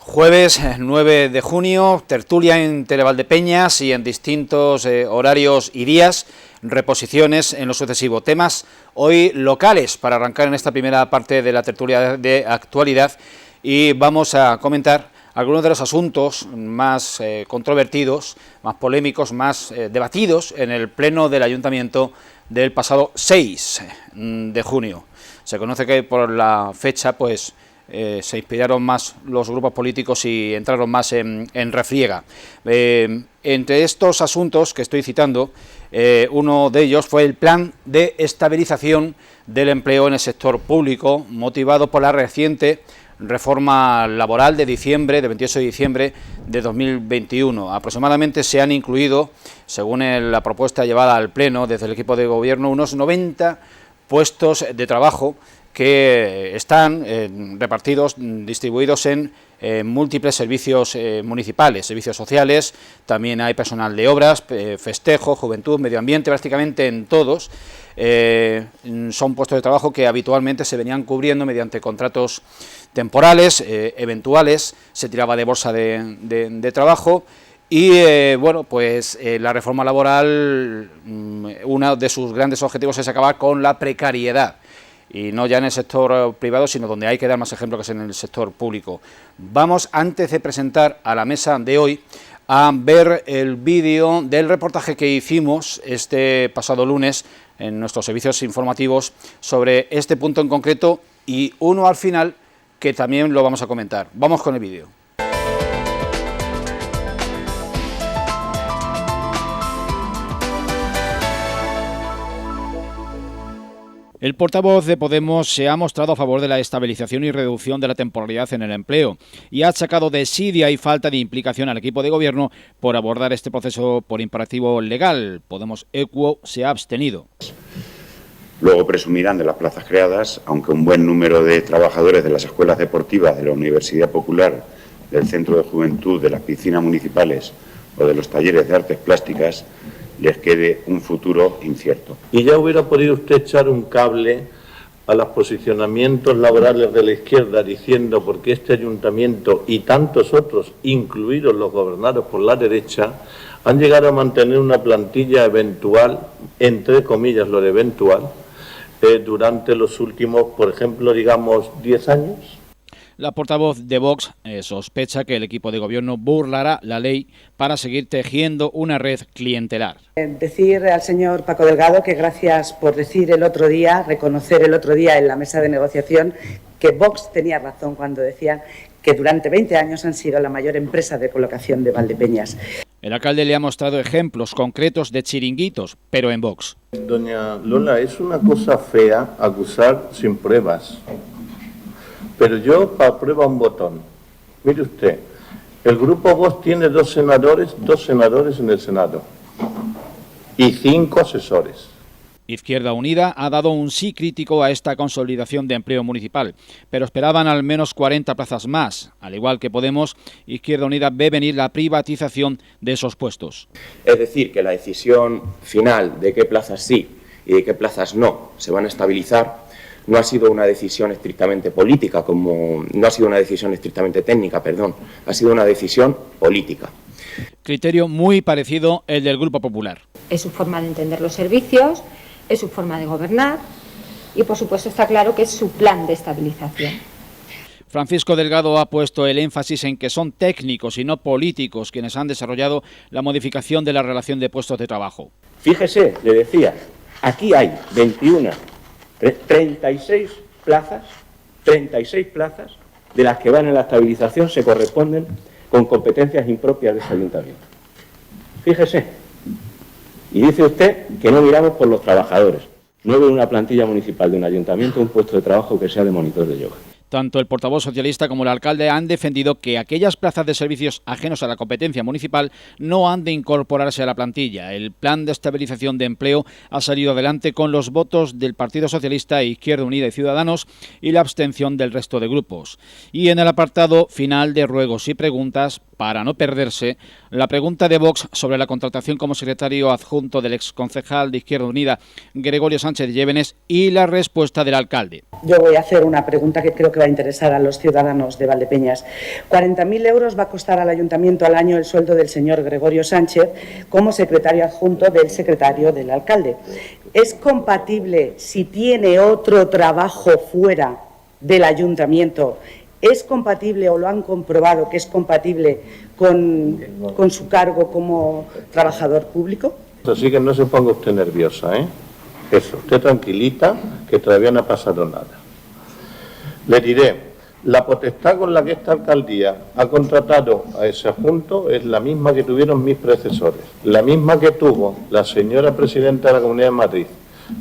Jueves 9 de junio, tertulia en Televaldepeñas y en distintos horarios y días, reposiciones en lo sucesivo. Temas hoy locales para arrancar en esta primera parte de la tertulia de actualidad, y vamos a comentar algunos de los asuntos más controvertidos, más polémicos, más debatidos en el pleno del Ayuntamiento del pasado 6 de junio. Se conoce que por la fecha pues se inspiraron más los grupos políticos y entraron más en refriega. Entre estos asuntos que estoy citando, uno de ellos fue el plan de estabilización del empleo en el sector público, motivado por la reciente reforma laboral de 28 de diciembre de 2021. Aproximadamente se han incluido, según la propuesta llevada al Pleno desde el equipo de gobierno, unos 90 puestos de trabajo que están repartidos, distribuidos en múltiples servicios municipales, servicios sociales, también hay personal de obras, festejo, juventud, medio ambiente, prácticamente en todos. Son puestos de trabajo que habitualmente se venían cubriendo mediante contratos temporales, eventuales, se tiraba de bolsa de trabajo. Y bueno, pues la reforma laboral, uno de sus grandes objetivos es acabar con la precariedad, y no ya en el sector privado, sino donde hay que dar más ejemplo, que es en el sector público. Vamos, antes de presentar a la mesa de hoy, a ver el vídeo del reportaje que hicimos este pasado lunes en nuestros servicios informativos sobre este punto en concreto, y uno al final que también lo vamos a comentar. Vamos con el vídeo. El portavoz de Podemos se ha mostrado a favor de la estabilización y reducción de la temporalidad en el empleo y ha achacado desidia y falta de implicación al equipo de gobierno por abordar este proceso por imperativo legal. Podemos Equo se ha abstenido. Luego presumirán de las plazas creadas, aunque un buen número de trabajadores de las escuelas deportivas, de la Universidad Popular, del Centro de Juventud, de las piscinas municipales o de los talleres de artes plásticas les quede un futuro incierto. Y ya hubiera podido usted echar un cable a los posicionamientos laborales de la izquierda diciendo porque este ayuntamiento y tantos otros, incluidos los gobernados por la derecha, han llegado a mantener una plantilla eventual, entre comillas lo de eventual, durante los últimos, por ejemplo, digamos, 10 años. La portavoz de Vox sospecha que el equipo de gobierno burlará la ley para seguir tejiendo una red clientelar. Decir al señor Paco Delgado que gracias por decir el otro día, reconocer el otro día en la mesa de negociación que Vox tenía razón cuando decía que durante 20 años han sido la mayor empresa de colocación de Valdepeñas. El alcalde le ha mostrado ejemplos concretos de chiringuitos, pero en Vox. Doña Lola, es una cosa fea acusar sin pruebas. Pero yo apruebo un botón. Mire usted, el grupo Vox tiene dos senadores en el Senado y 5 asesores. Izquierda Unida ha dado un sí crítico a esta consolidación de empleo municipal, pero esperaban al menos 40 plazas más. Al igual que Podemos, Izquierda Unida ve venir la privatización de esos puestos. Es decir, que la decisión final de qué plazas sí y de qué plazas no se van a estabilizar no ha sido una decisión estrictamente política, no ha sido una decisión estrictamente técnica, ha sido una decisión política. Criterio muy parecido al del Grupo Popular. Es su forma de entender los servicios, es su forma de gobernar y, por supuesto, está claro que es su plan de estabilización. Francisco Delgado ha puesto el énfasis en que son técnicos y no políticos quienes han desarrollado la modificación de la relación de puestos de trabajo. Fíjese, le decía, aquí hay 36 plazas, de las que van en la estabilización se corresponden con competencias impropias de ese ayuntamiento. Fíjese. Y dice usted que no miramos por los trabajadores. No veo en una plantilla municipal de un ayuntamiento un puesto de trabajo que sea de monitor de yoga. Tanto el portavoz socialista como el alcalde han defendido que aquellas plazas de servicios ajenos a la competencia municipal no han de incorporarse a la plantilla. El plan de estabilización de empleo ha salido adelante con los votos del Partido Socialista, Izquierda Unida y Ciudadanos y la abstención del resto de grupos. Y en el apartado final de ruegos y preguntas, para no perderse la pregunta de Vox sobre la contratación como secretario adjunto del exconcejal de Izquierda Unida, Gregorio Sánchez Llévenes, y la respuesta del alcalde. Yo voy a hacer una pregunta que creo que va a interesar a los ciudadanos de Valdepeñas. 40.000 euros va a costar al ayuntamiento al año el sueldo del señor Gregorio Sánchez como secretario adjunto del secretario del alcalde. ¿Es compatible, si tiene otro trabajo fuera del ayuntamiento, es compatible o lo han comprobado que es compatible con su cargo como trabajador público? Así que no se ponga usted nerviosa, ¿eh? Eso, usted tranquilita, que todavía no ha pasado nada. Le diré, la potestad con la que esta alcaldía ha contratado a ese adjunto es la misma que tuvieron mis predecesores, la misma que tuvo la señora presidenta de la Comunidad de Madrid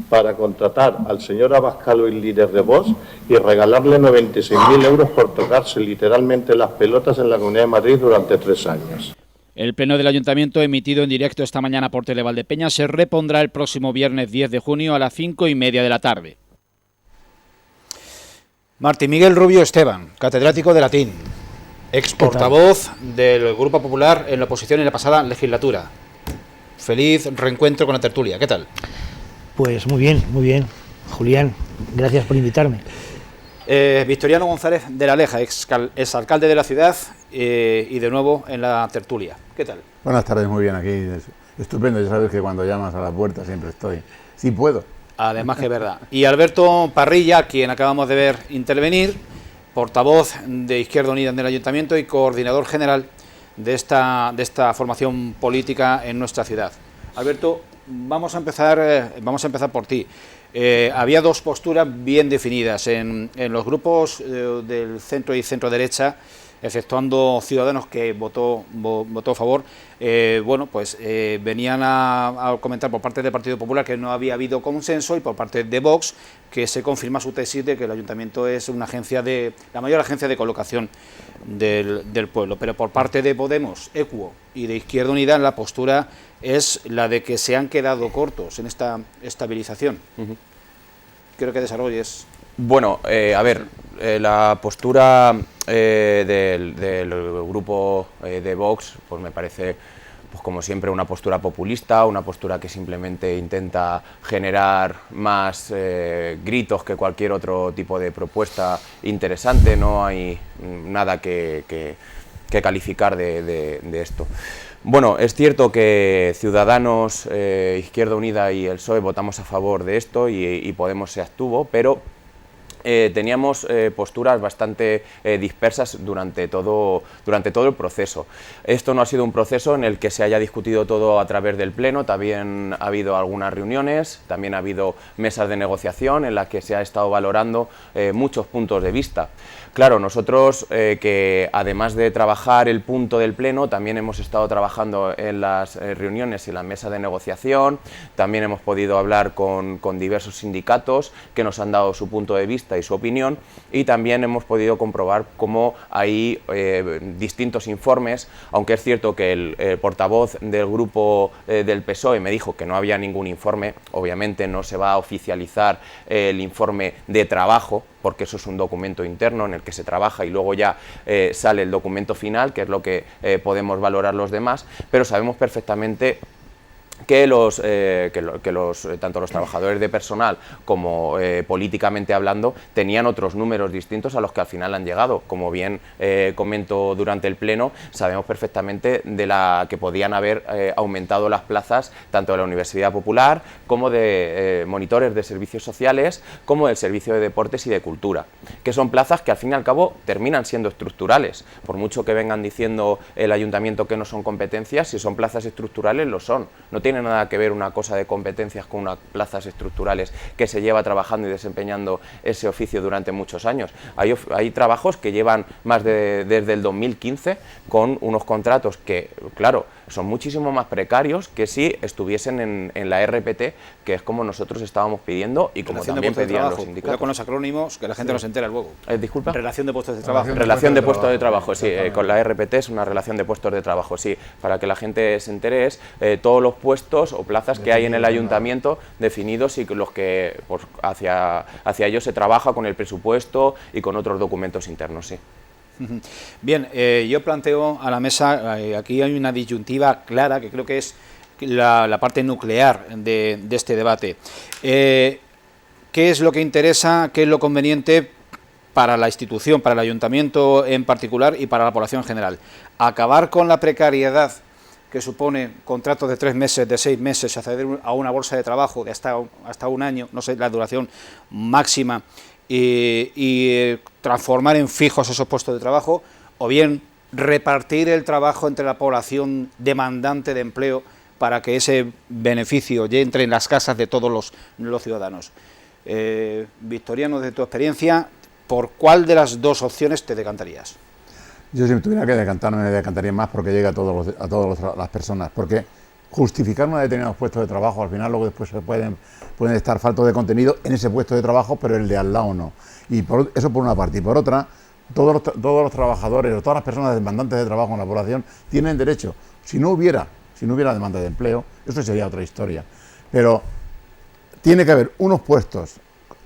para contratar al señor Abascal, el líder de Vox, y regalarle 96.000 euros por tocarse literalmente las pelotas en la Comunidad de Madrid durante 3 años. El pleno del Ayuntamiento, emitido en directo esta mañana por Televaldepeñas, se repondrá el próximo viernes 10 de junio a las 5:30 de la tarde. Martín Miguel Rubio Esteban, catedrático de latín, ex portavoz del Grupo Popular en la oposición en la pasada legislatura. Feliz reencuentro con la tertulia. ¿Qué tal? Pues muy bien, Julián, gracias por invitarme. Victoriano González de la Leja, ex alcalde de la ciudad y de nuevo en la tertulia. ¿Qué tal? Buenas tardes, muy bien, aquí estupendo, ya sabes que cuando llamas a la puerta siempre estoy, si puedo. Además que es verdad. Y Alberto Parrilla, quien acabamos de ver intervenir, portavoz de Izquierda Unida en el Ayuntamiento y coordinador general de esta formación política en nuestra ciudad. Alberto, vamos a empezar por ti. Había dos posturas bien definidas en los grupos del centro y centro derecha, exceptuando Ciudadanos, que votó a favor. Venían a comentar por parte del Partido Popular que no había habido consenso, y por parte de Vox que se confirma su tesis de que el Ayuntamiento es la mayor agencia de colocación del pueblo. Pero por parte de Podemos, Equo y de Izquierda Unida, la postura es la de que se han quedado cortos en esta estabilización. Quiero que desarrolles. Bueno, la postura del grupo de Vox, pues me parece, pues como siempre, una postura populista, una postura que simplemente intenta generar más gritos que cualquier otro tipo de propuesta interesante. No hay nada que calificar de esto. Bueno, es cierto que Ciudadanos, Izquierda Unida y el PSOE votamos a favor de esto y Podemos se abstuvo, pero teníamos posturas bastante dispersas durante todo el proceso. Esto no ha sido un proceso en el que se haya discutido todo a través del Pleno, también ha habido algunas reuniones, también ha habido mesas de negociación en las que se ha estado valorando muchos puntos de vista. Claro, nosotros que además de trabajar el punto del Pleno, también hemos estado trabajando en las reuniones y la mesa de negociación, también hemos podido hablar con diversos sindicatos que nos han dado su punto de vista y su opinión, y también hemos podido comprobar cómo hay distintos informes, aunque es cierto que el portavoz del grupo del PSOE me dijo que no había ningún informe. Obviamente no se va a oficializar el informe de trabajo, porque eso es un documento interno en el que se trabaja y luego ya sale el documento final, que es lo que podemos valorar los demás, pero sabemos perfectamente que tanto los trabajadores de personal como políticamente hablando tenían otros números distintos a los que al final han llegado. Como bien comento durante el Pleno, sabemos perfectamente de la que podían haber aumentado las plazas tanto de la Universidad Popular como de monitores de servicios sociales, como del Servicio de Deportes y de Cultura, que son plazas que al fin y al cabo terminan siendo estructurales. Por mucho que vengan diciendo el Ayuntamiento que no son competencias, si son plazas estructurales lo son. No tiene nada que ver una cosa de competencias con unas plazas estructurales que se lleva trabajando y desempeñando ese oficio durante muchos años. Hay trabajos que llevan desde el 2015 con unos contratos que, claro, son muchísimo más precarios que si estuviesen en la RPT, que es como nosotros estábamos pidiendo y como también pedían los sindicatos. Cuidado con los acrónimos, que la gente no se entera luego. ¿Disculpa? Relación de puestos de trabajo. Relación de puestos de trabajo, sí. Con la RPT es una relación de puestos de trabajo, sí. Para que la gente se entere, es todos los puestos o plazas que hay en el ayuntamiento definidos y los que hacia ellos se trabaja con el presupuesto y con otros documentos internos, sí. Bien, yo planteo a la mesa, aquí hay una disyuntiva clara que creo que es la parte nuclear de este debate. ¿Qué es lo que interesa, qué es lo conveniente para la institución, para el ayuntamiento en particular y para la población en general? Acabar con la precariedad que supone contratos de 3 meses, de 6 meses, acceder a una bolsa de trabajo de hasta un año, no sé, la duración máxima, y transformar en fijos esos puestos de trabajo, o bien repartir el trabajo entre la población demandante de empleo para que ese beneficio ya entre en las casas de todos los ciudadanos. Victoriano, de tu experiencia, ¿por cuál de las dos opciones te decantarías? Yo, si me tuviera que decantar, me decantaría más porque llega a todas las personas, porque justificar unos determinados puestos de trabajo, al final luego después pueden estar faltos de contenido en ese puesto de trabajo, pero el de al lado no. Y eso por una parte. Y por otra, todos los trabajadores o todas las personas demandantes de trabajo en la población tienen derecho. Si no hubiera demanda de empleo, eso sería otra historia. Pero tiene que haber unos puestos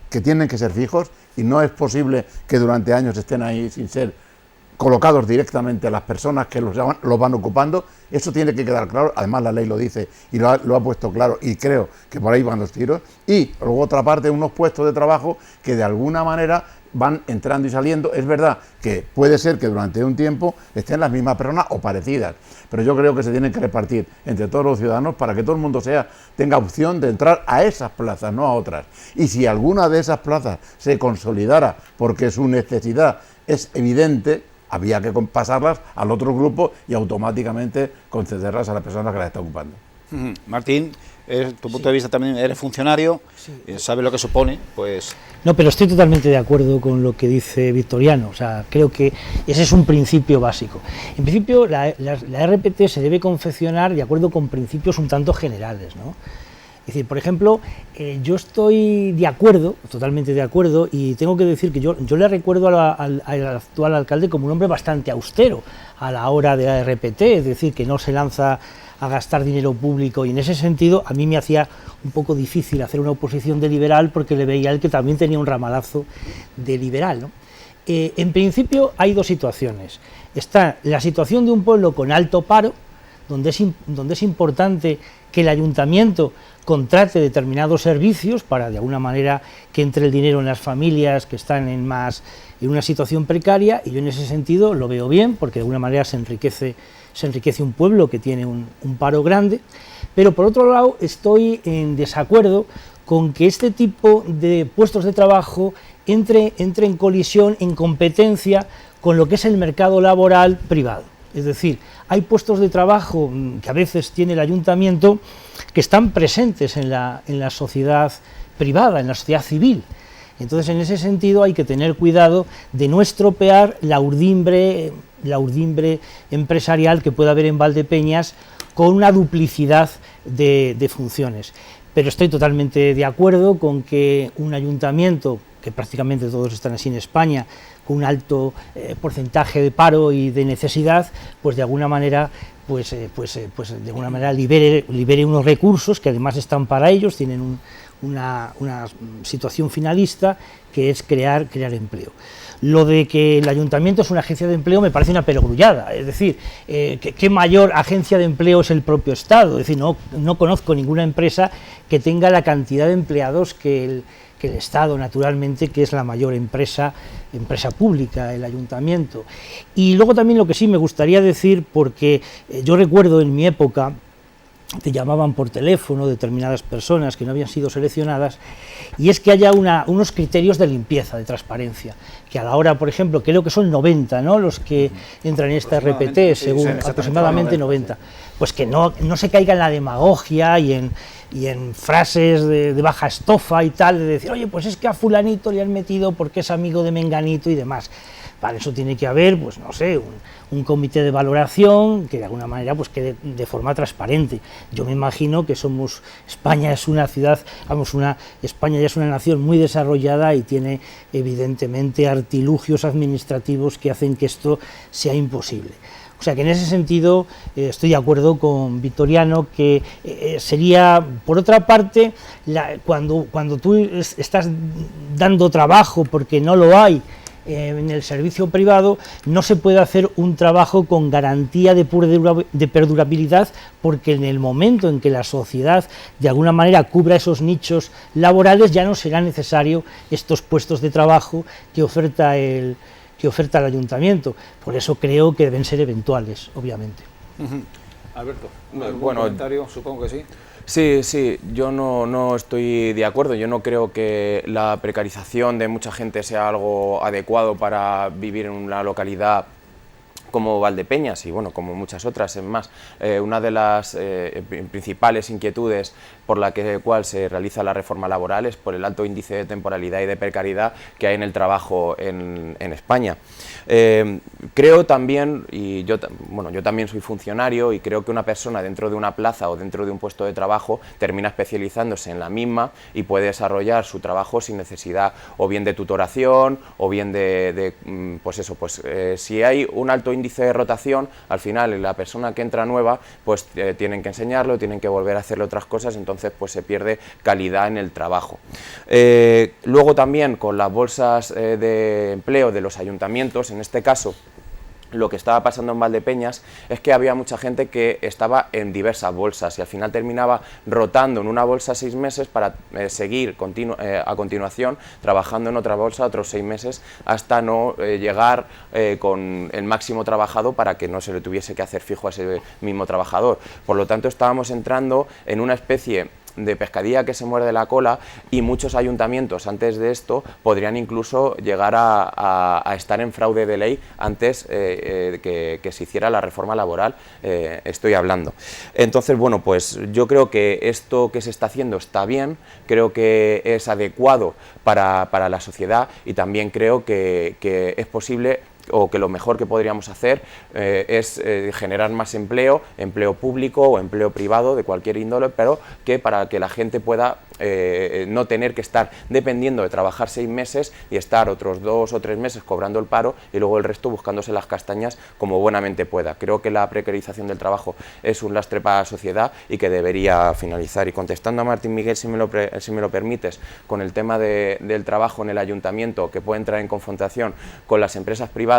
que tienen que ser fijos, y no es posible que durante años estén ahí sin ser colocados directamente a las personas que los van ocupando. Eso tiene que quedar claro, además la ley lo dice y lo ha puesto claro, y creo que por ahí van los tiros. Y luego otra parte, unos puestos de trabajo que de alguna manera van entrando y saliendo. Es verdad que puede ser que durante un tiempo estén las mismas personas o parecidas, pero yo creo que se tienen que repartir entre todos los ciudadanos para que todo el mundo tenga opción de entrar a esas plazas, no a otras. Y si alguna de esas plazas se consolidara porque su necesidad es evidente, había que pasarlas al otro grupo y automáticamente concederlas a las personas que las están ocupando. Martín, tu punto de vista también, eres funcionario, sabes lo que supone, pues... No, pero estoy totalmente de acuerdo con lo que dice Victoriano. O sea, creo que ese es un principio básico. En principio, la RPT se debe confeccionar de acuerdo con principios un tanto generales, ¿no? Es decir, por ejemplo, yo estoy de acuerdo, totalmente de acuerdo, y tengo que decir que yo le recuerdo al actual alcalde como un hombre bastante austero a la hora de la RPT, es decir, que no se lanza a gastar dinero público, y en ese sentido a mí me hacía un poco difícil hacer una oposición de liberal, porque le veía a él que también tenía un ramalazo de liberal, ¿no? En principio hay dos situaciones. Está la situación de un pueblo con alto paro, donde es importante que el ayuntamiento contrate determinados servicios para de alguna manera que entre el dinero en las familias que están en una situación precaria, y yo en ese sentido lo veo bien, porque de alguna manera se enriquece un pueblo que tiene un paro grande. Pero por otro lado estoy en desacuerdo con que este tipo de puestos de trabajo entre en colisión, en competencia con lo que es el mercado laboral privado. Es decir, hay puestos de trabajo que a veces tiene el ayuntamiento que están presentes en la sociedad privada, en la sociedad civil. Entonces, en ese sentido hay que tener cuidado de no estropear la urdimbre empresarial que pueda haber en Valdepeñas con una duplicidad de funciones. Pero estoy totalmente de acuerdo con que un ayuntamiento, que prácticamente todos están así en España, con un alto porcentaje de paro y de necesidad, pues de alguna manera libere unos recursos que además están para ellos, tienen una situación finalista, que es crear empleo. Lo de que el ayuntamiento es una agencia de empleo me parece una perogrullada, es decir, ¿qué mayor agencia de empleo es el propio Estado? Es decir, no conozco ninguna empresa que tenga la cantidad de empleados que el Estado, naturalmente, que es la mayor empresa pública, el ayuntamiento. Y luego también lo que sí me gustaría decir, porque yo recuerdo en mi época, te llamaban por teléfono determinadas personas que no habían sido seleccionadas, y es que haya unos criterios de limpieza, de transparencia, que a la hora, por ejemplo, creo que son 90, ¿no?, los que entran en esta RPT, según aproximadamente 90, pues que no se caiga en la demagogia y en frases de baja estofa y tal, de decir, oye, pues es que a fulanito le han metido porque es amigo de menganito y demás. Para eso tiene que haber, pues no sé, un comité de valoración que de alguna manera pues quede de forma transparente. Yo me imagino que España es una ciudad, España ya es una nación muy desarrollada y tiene evidentemente artilugios administrativos que hacen que esto sea imposible. O sea que en ese sentido estoy de acuerdo con Victoriano, que sería, por otra parte, cuando tú estás dando trabajo porque no lo hay en el servicio privado no se puede hacer un trabajo con garantía de perdurabilidad, porque en el momento en que la sociedad de alguna manera cubra esos nichos laborales ya no será necesario estos puestos de trabajo que oferta el ayuntamiento. Por eso creo que deben ser eventuales, obviamente. Alberto, bueno, comentario? Supongo que sí. Sí, yo no estoy de acuerdo. Yo no creo que la precarización de mucha gente sea algo adecuado para vivir en una localidad como Valdepeñas y bueno, como muchas otras. Es más, una de las principales inquietudes por la cual se realiza la reforma laboral es por el alto índice de temporalidad y de precariedad que hay en el trabajo en España. Creo también, y yo también soy funcionario, y creo que una persona dentro de una plaza o dentro de un puesto de trabajo termina especializándose en la misma y puede desarrollar su trabajo sin necesidad o bien de tutoración o bien si hay un alto índice de rotación, al final la persona que entra nueva pues tienen que enseñarlo, tienen que volver a hacerle otras cosas, entonces pues se pierde calidad en el trabajo. Luego también con las bolsas de empleo de los ayuntamientos, en este caso lo que estaba pasando en Valdepeñas es que había mucha gente que estaba en diversas bolsas y al final terminaba rotando en una bolsa 6 meses para seguir a continuación trabajando en otra bolsa otros 6 meses hasta no llegar con el máximo trabajado para que no se le tuviese que hacer fijo a ese mismo trabajador. Por lo tanto, estábamos entrando en una especie de pescadilla que se muerde la cola y muchos ayuntamientos antes de esto podrían incluso llegar a estar en fraude de ley antes que se hiciera la reforma laboral, estoy hablando. Entonces, bueno, pues yo creo que esto que se está haciendo está bien, creo que es adecuado para la sociedad y también creo que es posible o que lo mejor que podríamos hacer es generar más empleo público o empleo privado de cualquier índole, pero que para que la gente pueda no tener que estar dependiendo de trabajar 6 meses y estar otros 2 o 3 meses cobrando el paro y luego el resto buscándose las castañas como buenamente pueda. Creo que la precarización del trabajo es un lastre para la sociedad y que debería finalizar. Y contestando a Martín Miguel, si me lo permites, con el tema del trabajo en el ayuntamiento que puede entrar en confrontación con las empresas privadas,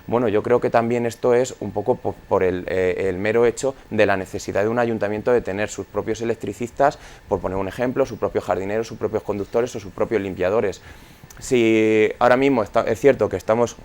bueno, yo creo que también esto es un poco por el mero hecho de la necesidad de un ayuntamiento de tener sus propios electricistas, por poner un ejemplo, sus propios jardineros, sus propios conductores o sus propios limpiadores. Si ahora mismo es cierto que estamos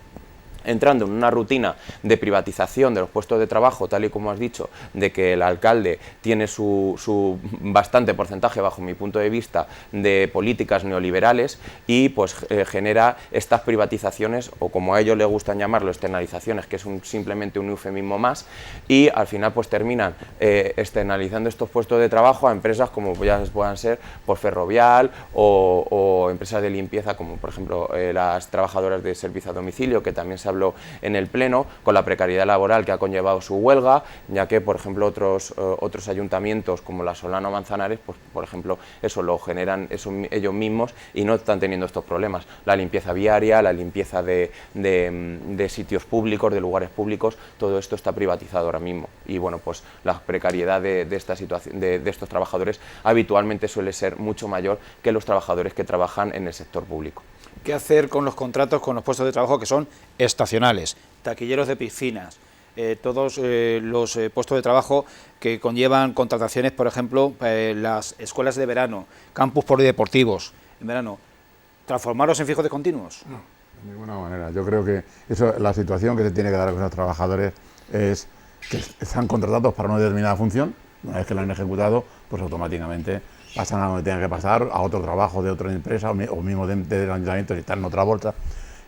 entrando en una rutina de privatización de los puestos de trabajo, tal y como has dicho, de que el alcalde tiene su bastante porcentaje, bajo mi punto de vista, de políticas neoliberales y pues genera estas privatizaciones, o como a ellos les gustan llamarlo, externalizaciones, que es simplemente un eufemismo más, y al final pues terminan externalizando estos puestos de trabajo a empresas como ya puedan ser por Ferrovial o empresas de limpieza como por ejemplo las trabajadoras de servicio a domicilio, que también se habló en el Pleno, con la precariedad laboral que ha conllevado su huelga, ya que, por ejemplo, otros ayuntamientos como la Solana o Manzanares, pues, por ejemplo, eso lo generan ellos mismos y no están teniendo estos problemas. La limpieza viaria, la limpieza de sitios públicos, de lugares públicos, todo esto está privatizado ahora mismo. Y, bueno, pues la precariedad de esta situación, de estos trabajadores habitualmente suele ser mucho mayor que los trabajadores que trabajan en el sector público. ¿Qué hacer con los contratos, con los puestos de trabajo que son estacionales? Taquilleros de piscinas, todos los puestos de trabajo que conllevan contrataciones, por ejemplo, las escuelas de verano, campus polideportivos en verano, ¿transformarlos en fijos discontinuos? No, de ninguna manera. Yo creo que la situación que se tiene que dar con los trabajadores es que están contratados para una determinada función, una vez que la han ejecutado, pues automáticamente pasan a donde tengan que pasar, a otro trabajo de otra empresa o mismo del ayuntamiento si están en otra bolsa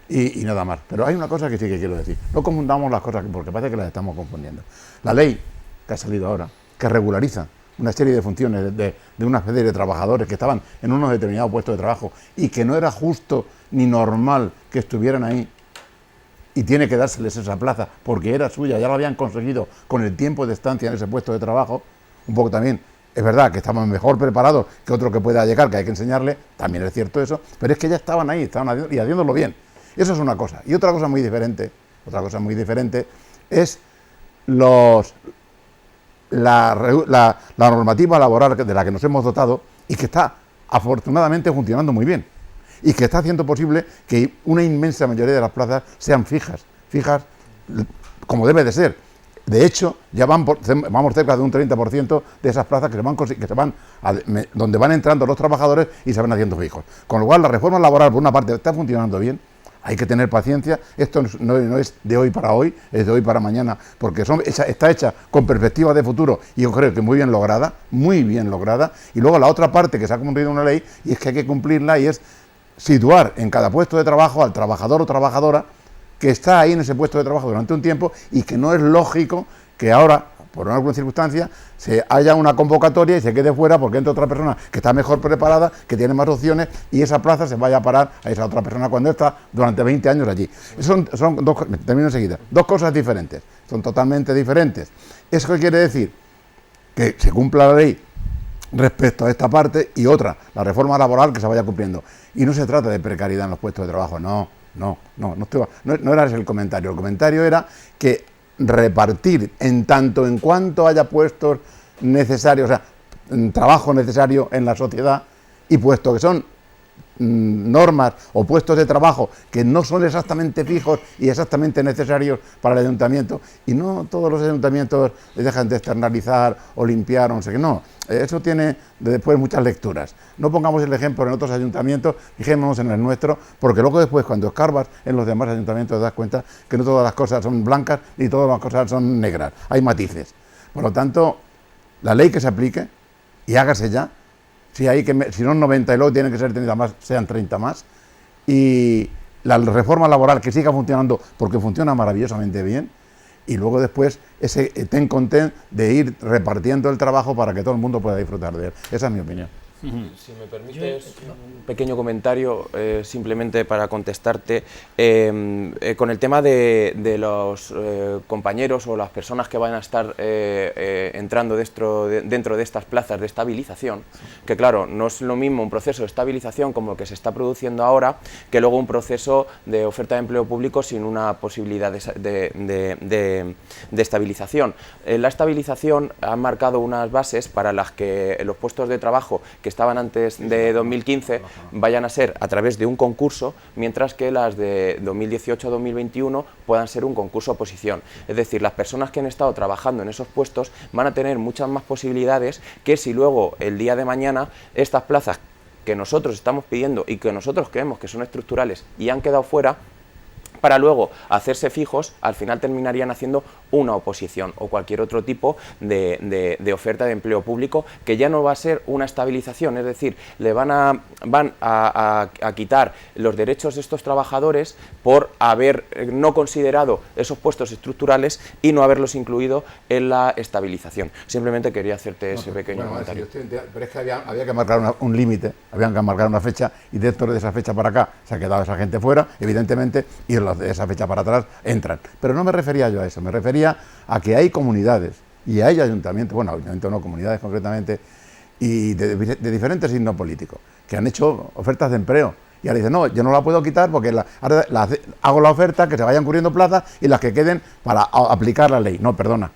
y nada más. Pero hay una cosa que sí que quiero decir, no confundamos las cosas porque parece que las estamos confundiendo. La ley que ha salido ahora, que regulariza una serie de funciones de una serie de trabajadores que estaban en unos determinados puestos de trabajo y que no era justo ni normal que estuvieran ahí, y tiene que dárseles esa plaza porque era suya, ya lo habían conseguido con el tiempo de estancia en ese puesto de trabajo, un poco también. Es verdad que estamos mejor preparados que otro que pueda llegar, que hay que enseñarle, también es cierto eso, pero es que ya estaban ahí, y haciéndolo bien. Eso es una cosa. Y otra cosa muy diferente es la normativa laboral de la que nos hemos dotado y que está afortunadamente funcionando muy bien. y que está haciendo posible que una inmensa mayoría de las plazas sean fijas como debe de ser. De hecho, ya vamos cerca de un 30% de esas plazas donde van entrando los trabajadores y se van haciendo fijos. Con lo cual, la reforma laboral, por una parte, está funcionando bien. Hay que tener paciencia, esto no es de hoy para hoy, es de hoy para mañana, porque está hecha con perspectiva de futuro y yo creo que muy bien lograda, y luego la otra parte que se ha cumplido una ley y es que hay que cumplirla y es situar en cada puesto de trabajo al trabajador o trabajadora que está ahí en ese puesto de trabajo durante un tiempo y que no es lógico que ahora, por alguna circunstancia, se haya una convocatoria y se quede fuera porque entra otra persona que está mejor preparada, que tiene más opciones y esa plaza se vaya a parar a esa otra persona cuando está durante 20 años allí. Son termino enseguida, dos cosas diferentes, son totalmente diferentes. ¿Eso qué quiere decir? Que se cumpla la ley respecto a esta parte y otra, la reforma laboral que se vaya cumpliendo. Y no se trata de precariedad en los puestos de trabajo, no era ese el comentario era que repartir en tanto en cuanto haya puestos necesarios, o sea, trabajo necesario en la sociedad, y puesto que son normas o puestos de trabajo que no son exactamente fijos y exactamente necesarios para el ayuntamiento, y no todos los ayuntamientos dejan de externalizar o limpiar o no sé qué, no, eso tiene después muchas lecturas. No pongamos el ejemplo en otros ayuntamientos, fijémonos en el nuestro, porque luego después cuando escarbas en los demás ayuntamientos te das cuenta que no todas las cosas son blancas ni todas las cosas son negras, hay matices. Por lo tanto, la ley que se aplique y hágase ya. Si no 90 y luego tienen que ser 30 más, sean 30 más. Y la reforma laboral que siga funcionando porque funciona maravillosamente bien. Y luego después ese ten con ten de ir repartiendo el trabajo para que todo el mundo pueda disfrutar de él. Esa es mi opinión. Si me permites un pequeño comentario, simplemente para contestarte, con el tema de los compañeros o las personas que van a estar entrando dentro de estas plazas de estabilización, que claro, no es lo mismo un proceso de estabilización como el que se está produciendo ahora, que luego un proceso de oferta de empleo público sin una posibilidad de estabilización. La estabilización ha marcado unas bases para las que los puestos de trabajo que estaban antes de 2015 vayan a ser a través de un concurso, mientras que las de 2018-2021 puedan ser un concurso oposición. Es decir, las personas que han estado trabajando en esos puestos van a tener muchas más posibilidades que si luego el día de mañana estas plazas que nosotros estamos pidiendo y que nosotros creemos que son estructurales y han quedado fuera, para luego hacerse fijos, al final terminarían haciendo una oposición o cualquier otro tipo de oferta de empleo público, que ya no va a ser una estabilización, es decir, le van a quitar los derechos de estos trabajadores por haber no considerado esos puestos estructurales y no haberlos incluido en la estabilización. Simplemente quería hacerte ese pequeño comentario. Pero es que había que marcar un límite, habían que marcar una fecha, y dentro de esa fecha para acá se ha quedado esa gente fuera, evidentemente, y los de esa fecha para atrás entran. Pero no me refería yo a eso, me refería a que hay comunidades y hay ayuntamientos, bueno, ayuntamientos no, comunidades concretamente, y de diferentes signos políticos, que han hecho ofertas de empleo. Y ahora dicen, no, yo no la puedo quitar porque ahora hago la oferta, que se vayan cubriendo plazas y las que queden para aplicar la ley. No, perdona.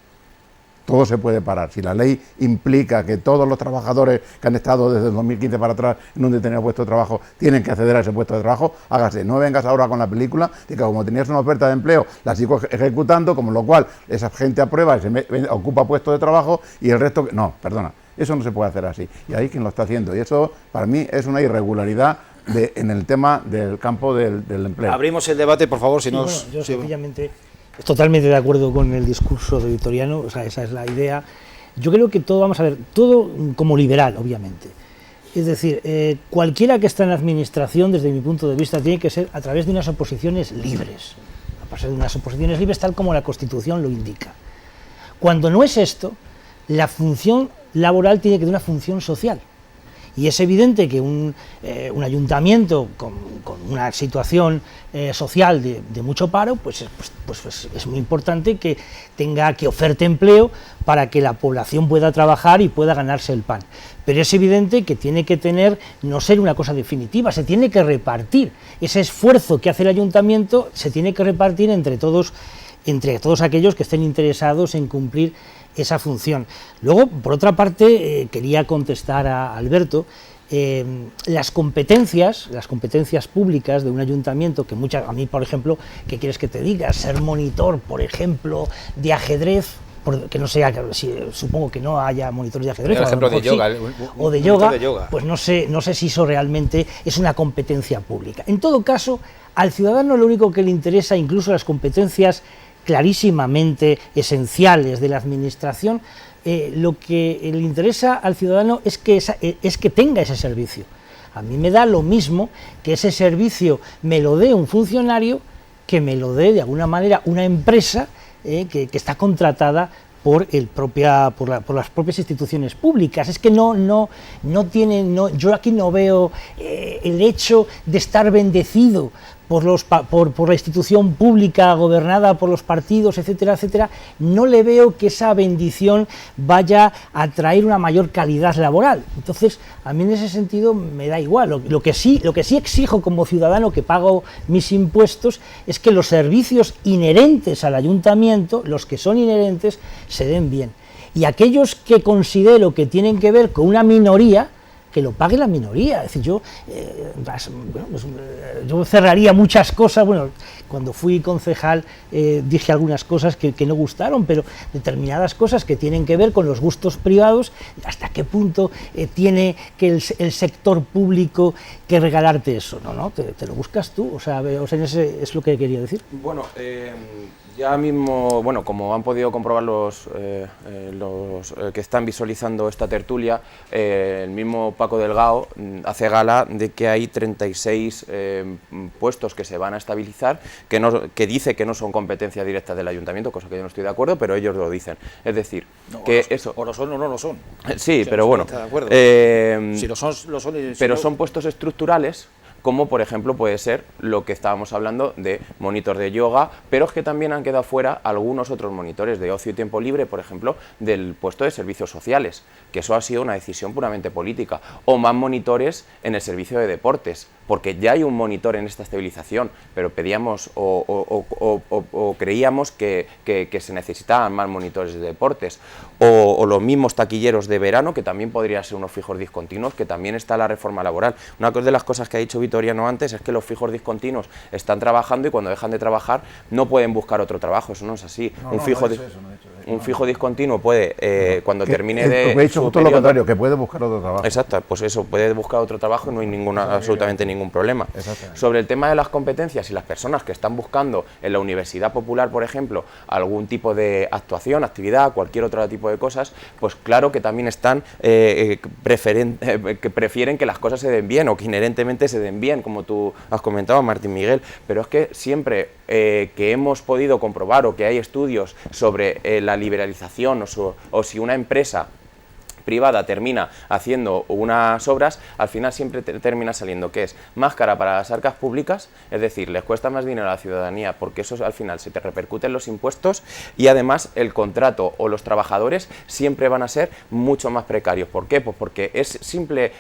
Todo se puede parar. Si la ley implica que todos los trabajadores que han estado desde el 2015 para atrás en un determinado puesto de trabajo tienen que acceder a ese puesto de trabajo, hágase. No vengas ahora con la película de que como tenías una oferta de empleo, la sigo ejecutando, como lo cual esa gente aprueba y ocupa puestos de trabajo y el resto... No, perdona, eso no se puede hacer así. Y ahí quien lo está haciendo. Y eso para mí es una irregularidad en el tema del campo del empleo. Abrimos el debate, por favor, si no... Bueno, yo sencillamente... Totalmente de acuerdo con el discurso de Vitoriano, o sea, esa es la idea. Yo creo que todo, vamos a ver, todo como liberal, obviamente. Es decir, cualquiera que está en la administración, desde mi punto de vista, tiene que ser a través de unas oposiciones libres. A pasar de unas oposiciones libres tal como la Constitución lo indica. Cuando no es esto, la función laboral tiene que tener una función social. Y es evidente que un ayuntamiento con una situación social de mucho paro, pues es muy importante que oferte empleo para que la población pueda trabajar y pueda ganarse el pan. Pero es evidente que tiene que no ser una cosa definitiva, se tiene que repartir. Ese esfuerzo que hace el ayuntamiento se tiene que repartir entre todos aquellos que estén interesados en cumplir esa función. Luego, por otra parte, quería contestar a Alberto las competencias públicas de un ayuntamiento, que a mí, por ejemplo, ¿qué quieres que te diga? Ser monitor, por ejemplo, de ajedrez, que no sea, supongo que no haya monitores de ajedrez, por ejemplo, de yoga, sí, o de yoga, pues no sé si eso realmente es una competencia pública. En todo caso, al ciudadano lo único que le interesa, incluso las competencias clarísimamente esenciales de la administración, lo que le interesa al ciudadano es que tenga ese servicio. A mí me da lo mismo que ese servicio me lo dé un funcionario que me lo dé de alguna manera una empresa que está contratada por las propias instituciones públicas. Es que yo aquí no veo el hecho de estar bendecido por la institución pública gobernada por los partidos, etcétera, etcétera. No le veo que esa bendición vaya a traer una mayor calidad laboral. Entonces, a mí en ese sentido me da igual. Lo que sí exijo como ciudadano que pago mis impuestos es que los servicios inherentes al ayuntamiento, los que son inherentes, se den bien. Y aquellos que considero que tienen que ver con una minoría, que lo pague la minoría. Es decir, yo cerraría muchas cosas. Bueno, cuando fui concejal dije algunas cosas que no gustaron, pero determinadas cosas que tienen que ver con los gustos privados, hasta qué punto tiene que el sector público que regalarte eso. No, te lo buscas tú. O sea, ese es lo que quería decir. Bueno, ya mismo, bueno, como han podido comprobar los que están visualizando esta tertulia, el mismo Paco Delgado hace gala de que hay 36 puestos que se van a estabilizar, que dice que no son competencia directa del ayuntamiento, cosa que yo no estoy de acuerdo, pero ellos lo dicen. Es decir, o lo son o no lo son. Sí, pero bueno. Si lo son, lo son. Pero son puestos estructurales, como por ejemplo puede ser lo que estábamos hablando de monitor de yoga, pero es que también han quedado fuera algunos otros monitores de ocio y tiempo libre, por ejemplo, del puesto de servicios sociales, que eso ha sido una decisión puramente política, o más monitores en el servicio de deportes, porque ya hay un monitor en esta estabilización, pero pedíamos o creíamos que se necesitaban más monitores de deportes, o los mismos taquilleros de verano, que también podrían ser unos fijos discontinuos, que también está la reforma laboral. Una de las cosas que ha dicho Vitoriano antes es que los fijos discontinuos están trabajando y cuando dejan de trabajar no pueden buscar otro trabajo. Eso no es así. Un fijo discontinuo puede, cuando termine de... He dicho justo lo contrario, que puede buscar otro trabajo. Exacto, pues eso, puede buscar otro trabajo y no hay absolutamente ningún problema. Sobre el tema de las competencias y las personas que están buscando en la Universidad Popular, por ejemplo, algún tipo de actuación, actividad, cualquier otro tipo de cosas, pues claro que también están que prefieren que las cosas se den bien o que inherentemente se den bien, como tú has comentado, Martín Miguel, pero es que siempre que hemos podido comprobar o que hay estudios sobre la liberalización o si una empresa privada termina haciendo unas obras, al final siempre termina saliendo que es más cara para las arcas públicas, es decir, les cuesta más dinero a la ciudadanía porque eso al final se te repercute en los impuestos y además el contrato o los trabajadores siempre van a ser mucho más precarios. ¿Por qué? Pues porque es simple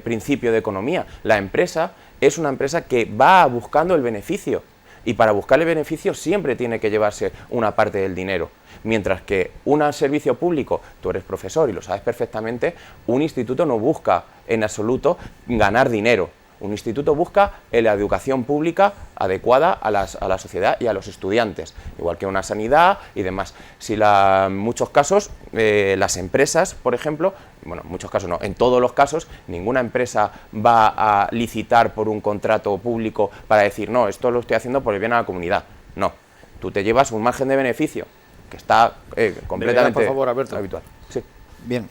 principio de economía. La empresa es una empresa que va buscando el beneficio y para buscar el beneficio siempre tiene que llevarse una parte del dinero. Mientras que un servicio público, tú eres profesor y lo sabes perfectamente, un instituto no busca en absoluto ganar dinero. Un instituto busca la educación pública adecuada a la sociedad y a los estudiantes, igual que una sanidad y demás. En muchos casos, las empresas, por ejemplo, bueno, en muchos casos no, en todos los casos, ninguna empresa va a licitar por un contrato público para decir, no, esto lo estoy haciendo por el bien a la comunidad. No, tú te llevas un margen de beneficio que está completamente por favor, Alberto. habitual. Sí. Bien.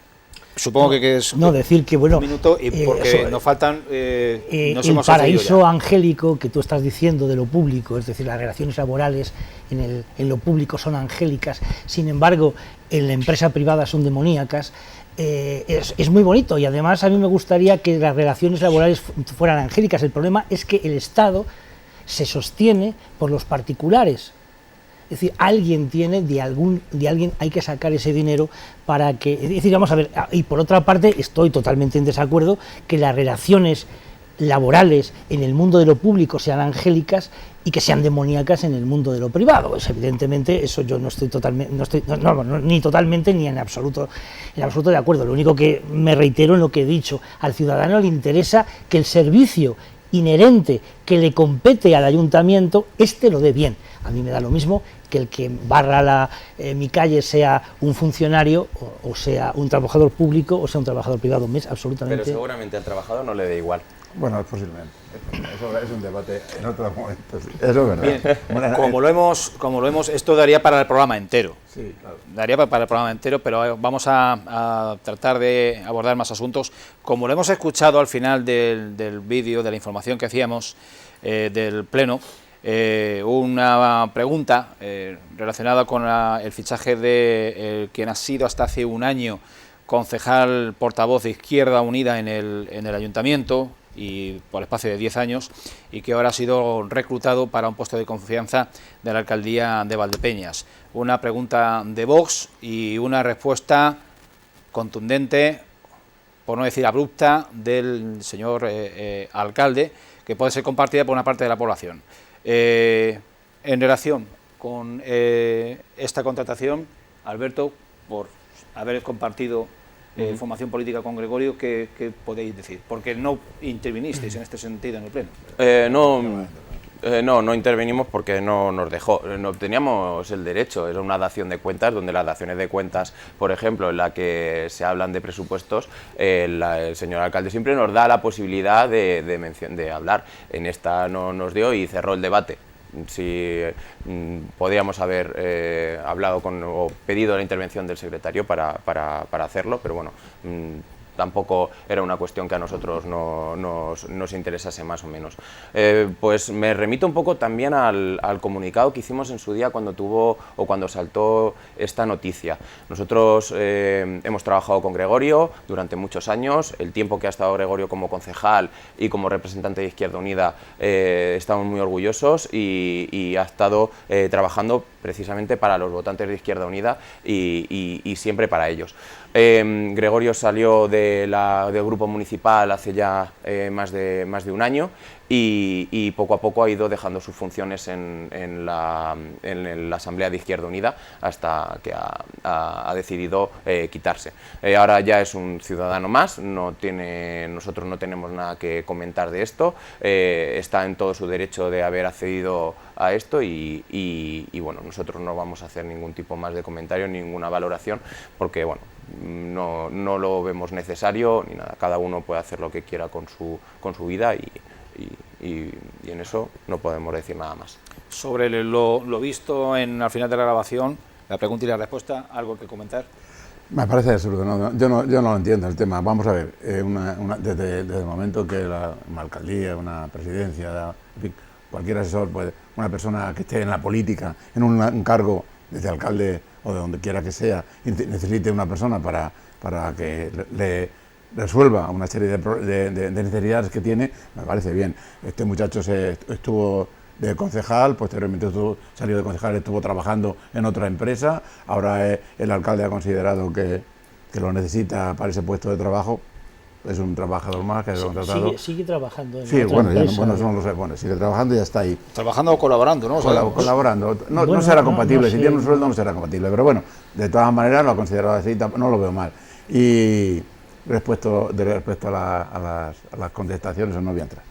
Supongo que es decir que bueno, un minuto y porque nos faltan el paraíso angélico que tú estás diciendo de lo público, es decir, las relaciones laborales en lo público son angélicas, sin embargo en la empresa privada son demoníacas. Es muy bonito y además a mí me gustaría que las relaciones laborales fueran angélicas. El problema es que el Estado se sostiene por los particulares. Es decir, de alguien hay que sacar ese dinero para que... Es decir, vamos a ver, y por otra parte estoy totalmente en desacuerdo que las relaciones laborales en el mundo de lo público sean angélicas y que sean demoníacas en el mundo de lo privado. Pues evidentemente eso yo no estoy totalmente, ni totalmente ni en absoluto de acuerdo. Lo único que me reitero en lo que he dicho, al ciudadano le interesa que el servicio inherente que le compete al ayuntamiento, lo dé bien. A mí me da lo mismo que el que barra mi calle sea un funcionario o sea un trabajador público o sea un trabajador privado. Me es absolutamente... Pero seguramente al trabajador no le da igual. Bueno, es posiblemente. Eso es un debate en otro momento. Eso es verdad. Bien, Bueno, como lo hemos, esto daría para el programa entero. Sí, claro. Daría para el programa entero, pero vamos a tratar de abordar más asuntos. Como lo hemos escuchado al final del vídeo, de la información que hacíamos del Pleno, una pregunta relacionada con el fichaje de quien ha sido hasta hace un año concejal portavoz de Izquierda Unida en el Ayuntamiento, y por espacio de 10 años, y que ahora ha sido reclutado para un puesto de confianza de la alcaldía de Valdepeñas. Una pregunta de Vox y una respuesta contundente, por no decir abrupta, del señor alcalde, que puede ser compartida por una parte de la población. En relación con esta contratación, Alberto, por haber compartido formación política con Gregorio, ¿qué podéis decir? Porque no intervinisteis en este sentido en el Pleno. No intervenimos porque no nos dejó, no teníamos el derecho, era una dación de cuentas, donde las daciones de cuentas, por ejemplo, en la que se hablan de presupuestos, el señor alcalde siempre nos da la posibilidad de hablar. En esta no nos dio y cerró el debate. Si podríamos haber hablado o pedido la intervención del secretario para hacerlo, pero bueno, tampoco era una cuestión que a nosotros nos interesase más o menos. Pues me remito un poco también al comunicado que hicimos en su día cuando saltó esta noticia. Nosotros hemos trabajado con Gregorio durante muchos años. El tiempo que ha estado Gregorio como concejal y como representante de Izquierda Unida estamos muy orgullosos, y ha estado trabajando precisamente para los votantes de Izquierda Unida y siempre para ellos. Gregorio salió del grupo municipal hace ya más de un año, y poco a poco ha ido dejando sus funciones en la Asamblea de Izquierda Unida hasta que ha decidido quitarse. Ahora ya es un ciudadano más, nosotros no tenemos nada que comentar de esto, está en todo su derecho de haber accedido a esto, y bueno, nosotros no vamos a hacer ningún tipo más de comentario, ninguna valoración, porque bueno, no lo vemos necesario ni nada. Cada uno puede hacer lo que quiera con su vida, y en eso no podemos decir nada más. Sobre lo visto al final de la grabación, la pregunta y la respuesta, ¿algo que comentar? Me parece absurdo, yo no lo entiendo el tema. Vamos a ver, desde el momento que una alcaldía, una presidencia, en fin, cualquier asesor, una persona que esté en la política, en un cargo desde alcalde o de donde quiera que sea, necesite una persona para que le resuelva una serie de necesidades que tiene, me parece bien. Este muchacho estuvo de concejal, posteriormente salió de concejal, estuvo trabajando en otra empresa, ahora el alcalde ha considerado que lo necesita para ese puesto de trabajo. Es un trabajador más que ha contratado. Sigue trabajando en sí, otra bueno, empresa. eso no lo sé. Bueno, sigue trabajando y ya está ahí. Trabajando o colaborando, ¿no? Colaborando. No será compatible. Si tiene un sueldo no será compatible. Pero bueno, de todas maneras lo ha considerado así, no lo veo mal. Y respecto a las contestaciones, no voy a entrar.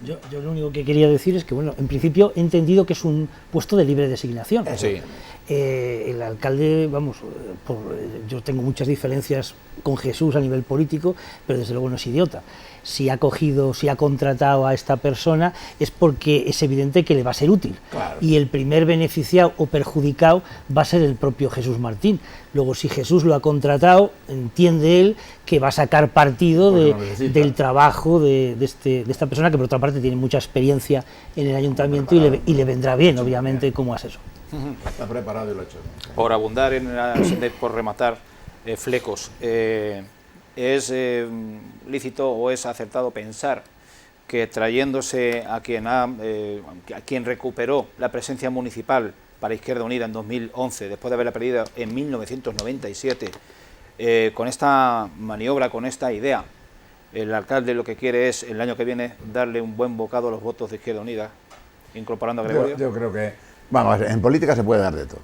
Yo lo único que quería decir es que, bueno, en principio he entendido que es un puesto de libre designación. Sí. El alcalde, yo tengo muchas diferencias con Jesús a nivel político, pero desde luego no es idiota. Si ha contratado a esta persona es porque es evidente que le va a ser útil. Claro. Y el primer beneficiado o perjudicado va a ser el propio Jesús Martín. Luego, si Jesús lo ha contratado, entiende él que va a sacar partido del trabajo de esta persona, que por otra parte tiene mucha experiencia en el ayuntamiento y le vendrá bien, obviamente, como asesor. Está preparado y lo ha hecho. Por abundar por rematar flecos, ¿es lícito o es acertado pensar que trayéndose a quien recuperó la presencia municipal para Izquierda Unida en 2011, después de haberla perdido en 1997, con esta maniobra, con esta idea, el alcalde lo que quiere es, el año que viene, darle un buen bocado a los votos de Izquierda Unida, incorporando a Gregorio. Yo creo que, vamos, en política se puede dar de todo.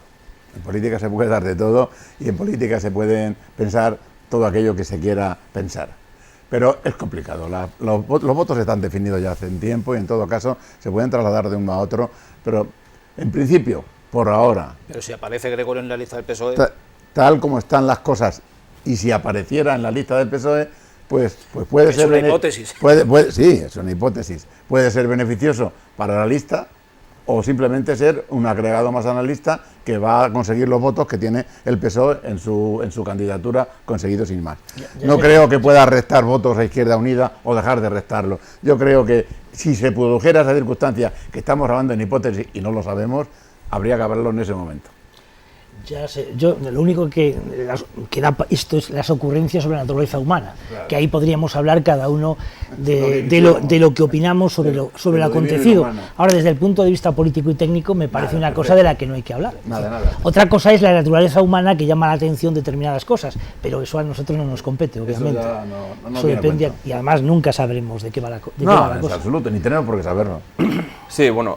En política se puede dar de todo y en política se pueden pensar todo aquello que se quiera pensar. Pero es complicado, los votos están definidos ya hace un tiempo y en todo caso se pueden trasladar de uno a otro, pero en principio, por ahora... Pero si aparece Gregorio en la lista del PSOE... Tal como están las cosas, y si apareciera en la lista del PSOE, pues puede ser... Es una hipótesis. Sí, es una hipótesis. Puede ser beneficioso para la lista o simplemente ser un agregado más a la lista que va a conseguir los votos que tiene el PSOE en su candidatura conseguidos sin más. No creo que pueda restar votos a Izquierda Unida o dejar de restarlo. Yo creo que si se produjera esa circunstancia que estamos hablando en hipótesis y no lo sabemos, habría que hablarlo en ese momento. Ya sé, yo lo único que da esto es las ocurrencias sobre la naturaleza humana, claro, que ahí podríamos hablar cada uno de lo que opinamos sobre lo acontecido. Ahora, desde el punto de vista político y técnico, me parece una cosa de la que no hay que hablar. Otra cosa es la naturaleza humana, que llama la atención determinadas cosas, pero eso a nosotros no nos compete, obviamente. Eso depende, y además nunca sabremos de qué va la cosa. No, en absoluto, ni tenemos por qué saberlo. Sí, bueno,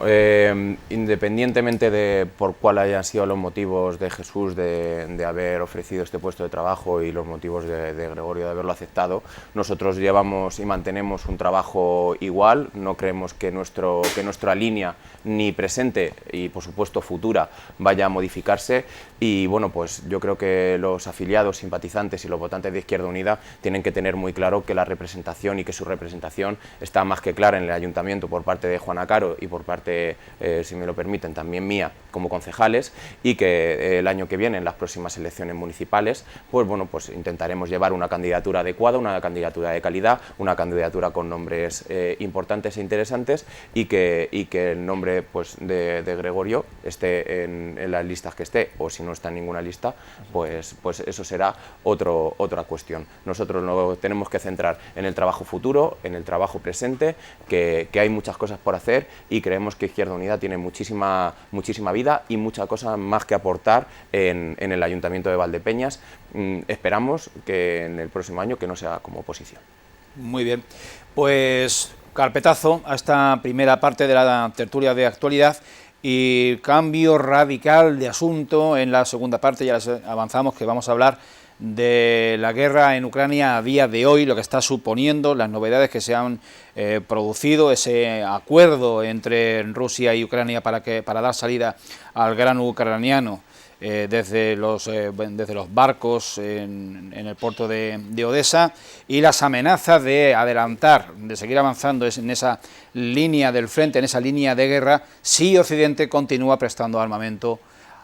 independientemente de por cuál hayan sido los motivos de Jesús de haber ofrecido este puesto de trabajo y los motivos de Gregorio de haberlo aceptado, nosotros llevamos y mantenemos un trabajo igual. No creemos que nuestra línea, ni presente y por supuesto futura, vaya a modificarse, y bueno, pues yo creo que los afiliados, simpatizantes y los votantes de Izquierda Unida tienen que tener muy claro que la representación y que su representación está más que clara en el ayuntamiento por parte de Juana Caro y por parte, si me lo permiten, también mía como concejales, y que el año que viene, en las próximas elecciones municipales, pues bueno, pues intentaremos llevar una candidatura adecuada, una candidatura de calidad, una candidatura con nombres importantes e interesantes, y que el nombre pues de Gregorio esté en las listas que esté, o si no está en ninguna lista, pues eso será otra cuestión. Nosotros nos tenemos que centrar en el trabajo futuro, en el trabajo presente, que hay muchas cosas por hacer, y creemos que Izquierda Unida tiene muchísima vida y mucha cosa más que aportar en el Ayuntamiento de Valdepeñas. Esperamos que en el próximo año que no sea como oposición. Muy bien, pues carpetazo a esta primera parte de la tertulia de actualidad y cambio radical de asunto en la segunda parte. Ya les avanzamos que vamos a hablar de la guerra en Ucrania a día de hoy, lo que está suponiendo, las novedades que se han producido, ese acuerdo entre Rusia y Ucrania para dar salida al grano ucraniano desde los barcos en el puerto de Odesa, y las amenazas de adelantar, de seguir avanzando en esa línea del frente, en esa línea de guerra, si Occidente continúa prestando armamento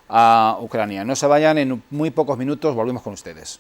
a Ucrania. No se vayan, en muy pocos minutos volvemos con ustedes.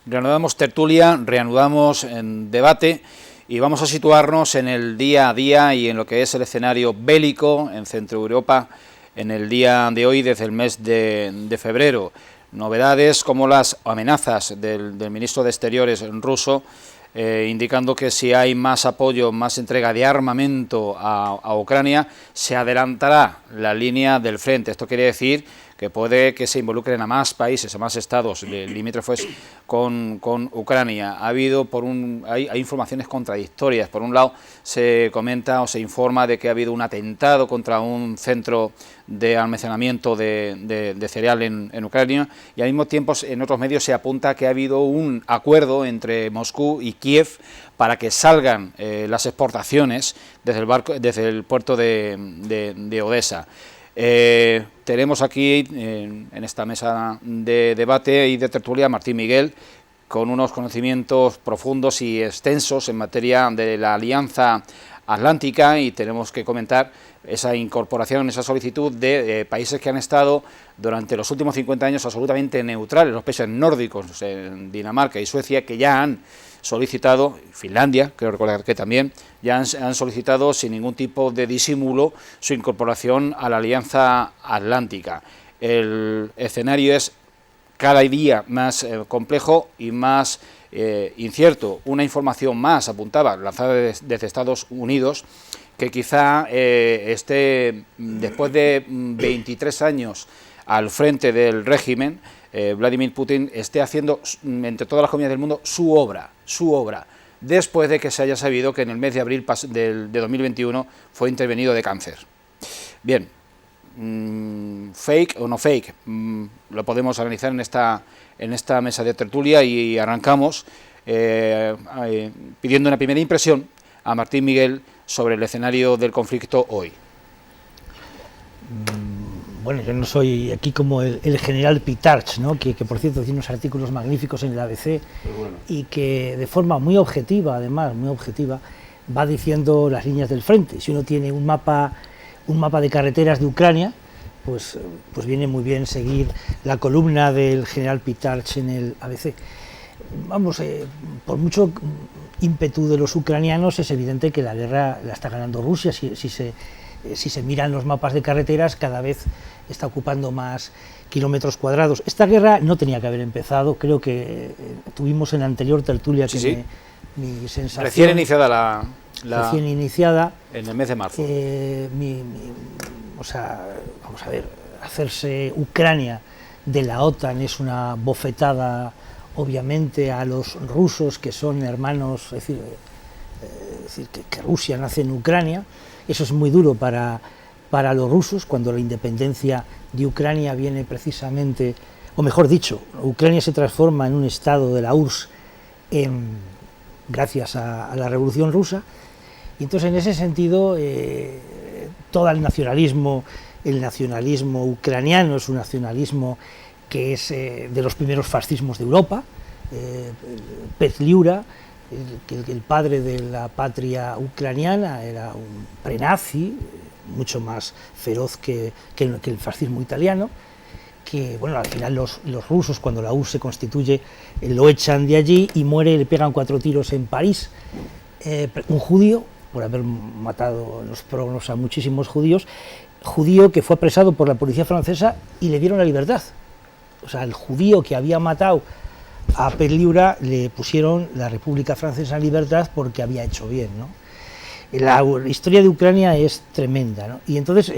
Reanudamos tertulia, reanudamos en debate y vamos a situarnos en el día a día y en lo que es el escenario bélico en Centro Europa en el día de hoy, desde el mes de febrero. Novedades como las amenazas del ministro de Exteriores ruso, indicando que si hay más apoyo, más entrega de armamento a Ucrania, se adelantará la línea del frente. Esto quiere decir que puede que se involucren a más países, a más estados limítrofes con Ucrania. Hay informaciones contradictorias. Por un lado, se comenta o se informa de que ha habido un atentado contra un centro de almacenamiento de cereal en Ucrania, y al mismo tiempo en otros medios se apunta que ha habido un acuerdo entre Moscú y Kiev para que salgan las exportaciones desde el puerto de Odesa. Tenemos aquí en esta mesa de debate y de tertulia a Martín Miguel, con unos conocimientos profundos y extensos en materia de la Alianza Atlántica, y tenemos que comentar esa incorporación, esa solicitud de países que han estado durante los últimos 50 años absolutamente neutrales, los países nórdicos, Dinamarca y Suecia, que ya han solicitado, Finlandia, creo recordar que también, ya han solicitado sin ningún tipo de disimulo su incorporación a la Alianza Atlántica. El escenario es cada día más complejo y más incierto. Una información más apuntaba, lanzada desde Estados Unidos, que quizá esté, después de 23 años al frente del régimen, Vladimir Putin esté haciendo, entre todas las comunidades del mundo, su obra, después de que se haya sabido que en el mes de abril de 2021 fue intervenido de cáncer. Bien, fake o no fake, lo podemos analizar en esta mesa de tertulia, y arrancamos pidiendo una primera impresión a Martín Miguel sobre el escenario del conflicto hoy. Bueno, yo no soy aquí como el general Pitarch, ¿no? que por cierto tiene unos artículos magníficos en el ABC, y que de forma muy objetiva, además, muy objetiva, va diciendo las líneas del frente. Si uno tiene un mapa de carreteras de Ucrania, pues viene muy bien seguir la columna del general Pitarch en el ABC. Vamos, por mucho ímpetu de los ucranianos, es evidente que la guerra la está ganando Rusia. Si se miran los mapas de carreteras, cada vez está ocupando más kilómetros cuadrados. Esta guerra no tenía que haber empezado, creo que tuvimos en la anterior tertulia que mi sensación... Recién iniciada recién iniciada. En el mes de marzo. O sea, vamos a ver, hacerse Ucrania de la OTAN es una bofetada, obviamente, a los rusos, que son hermanos, es decir que Rusia nace en Ucrania. Eso es muy duro para los rusos, cuando la independencia de Ucrania viene precisamente, o mejor dicho, Ucrania se transforma en un estado de la URSS gracias a la Revolución Rusa. Y entonces, en ese sentido, todo el nacionalismo ucraniano es un nacionalismo que es de los primeros fascismos de Europa. Petliura, el padre de la patria ucraniana, era un prenazi, mucho más feroz que el fascismo italiano, que bueno, al final los rusos, cuando la URSS se constituye, lo echan de allí y muere, le pegan 4 tiros en París, un judío, por haber matado en los prognos a muchísimos judíos, judío que fue apresado por la policía francesa y le dieron la libertad. O sea, el judío que había matado a Petliura le pusieron la República Francesa en libertad porque había hecho bien, ¿no? La historia de Ucrania es tremenda, ¿no? Y entonces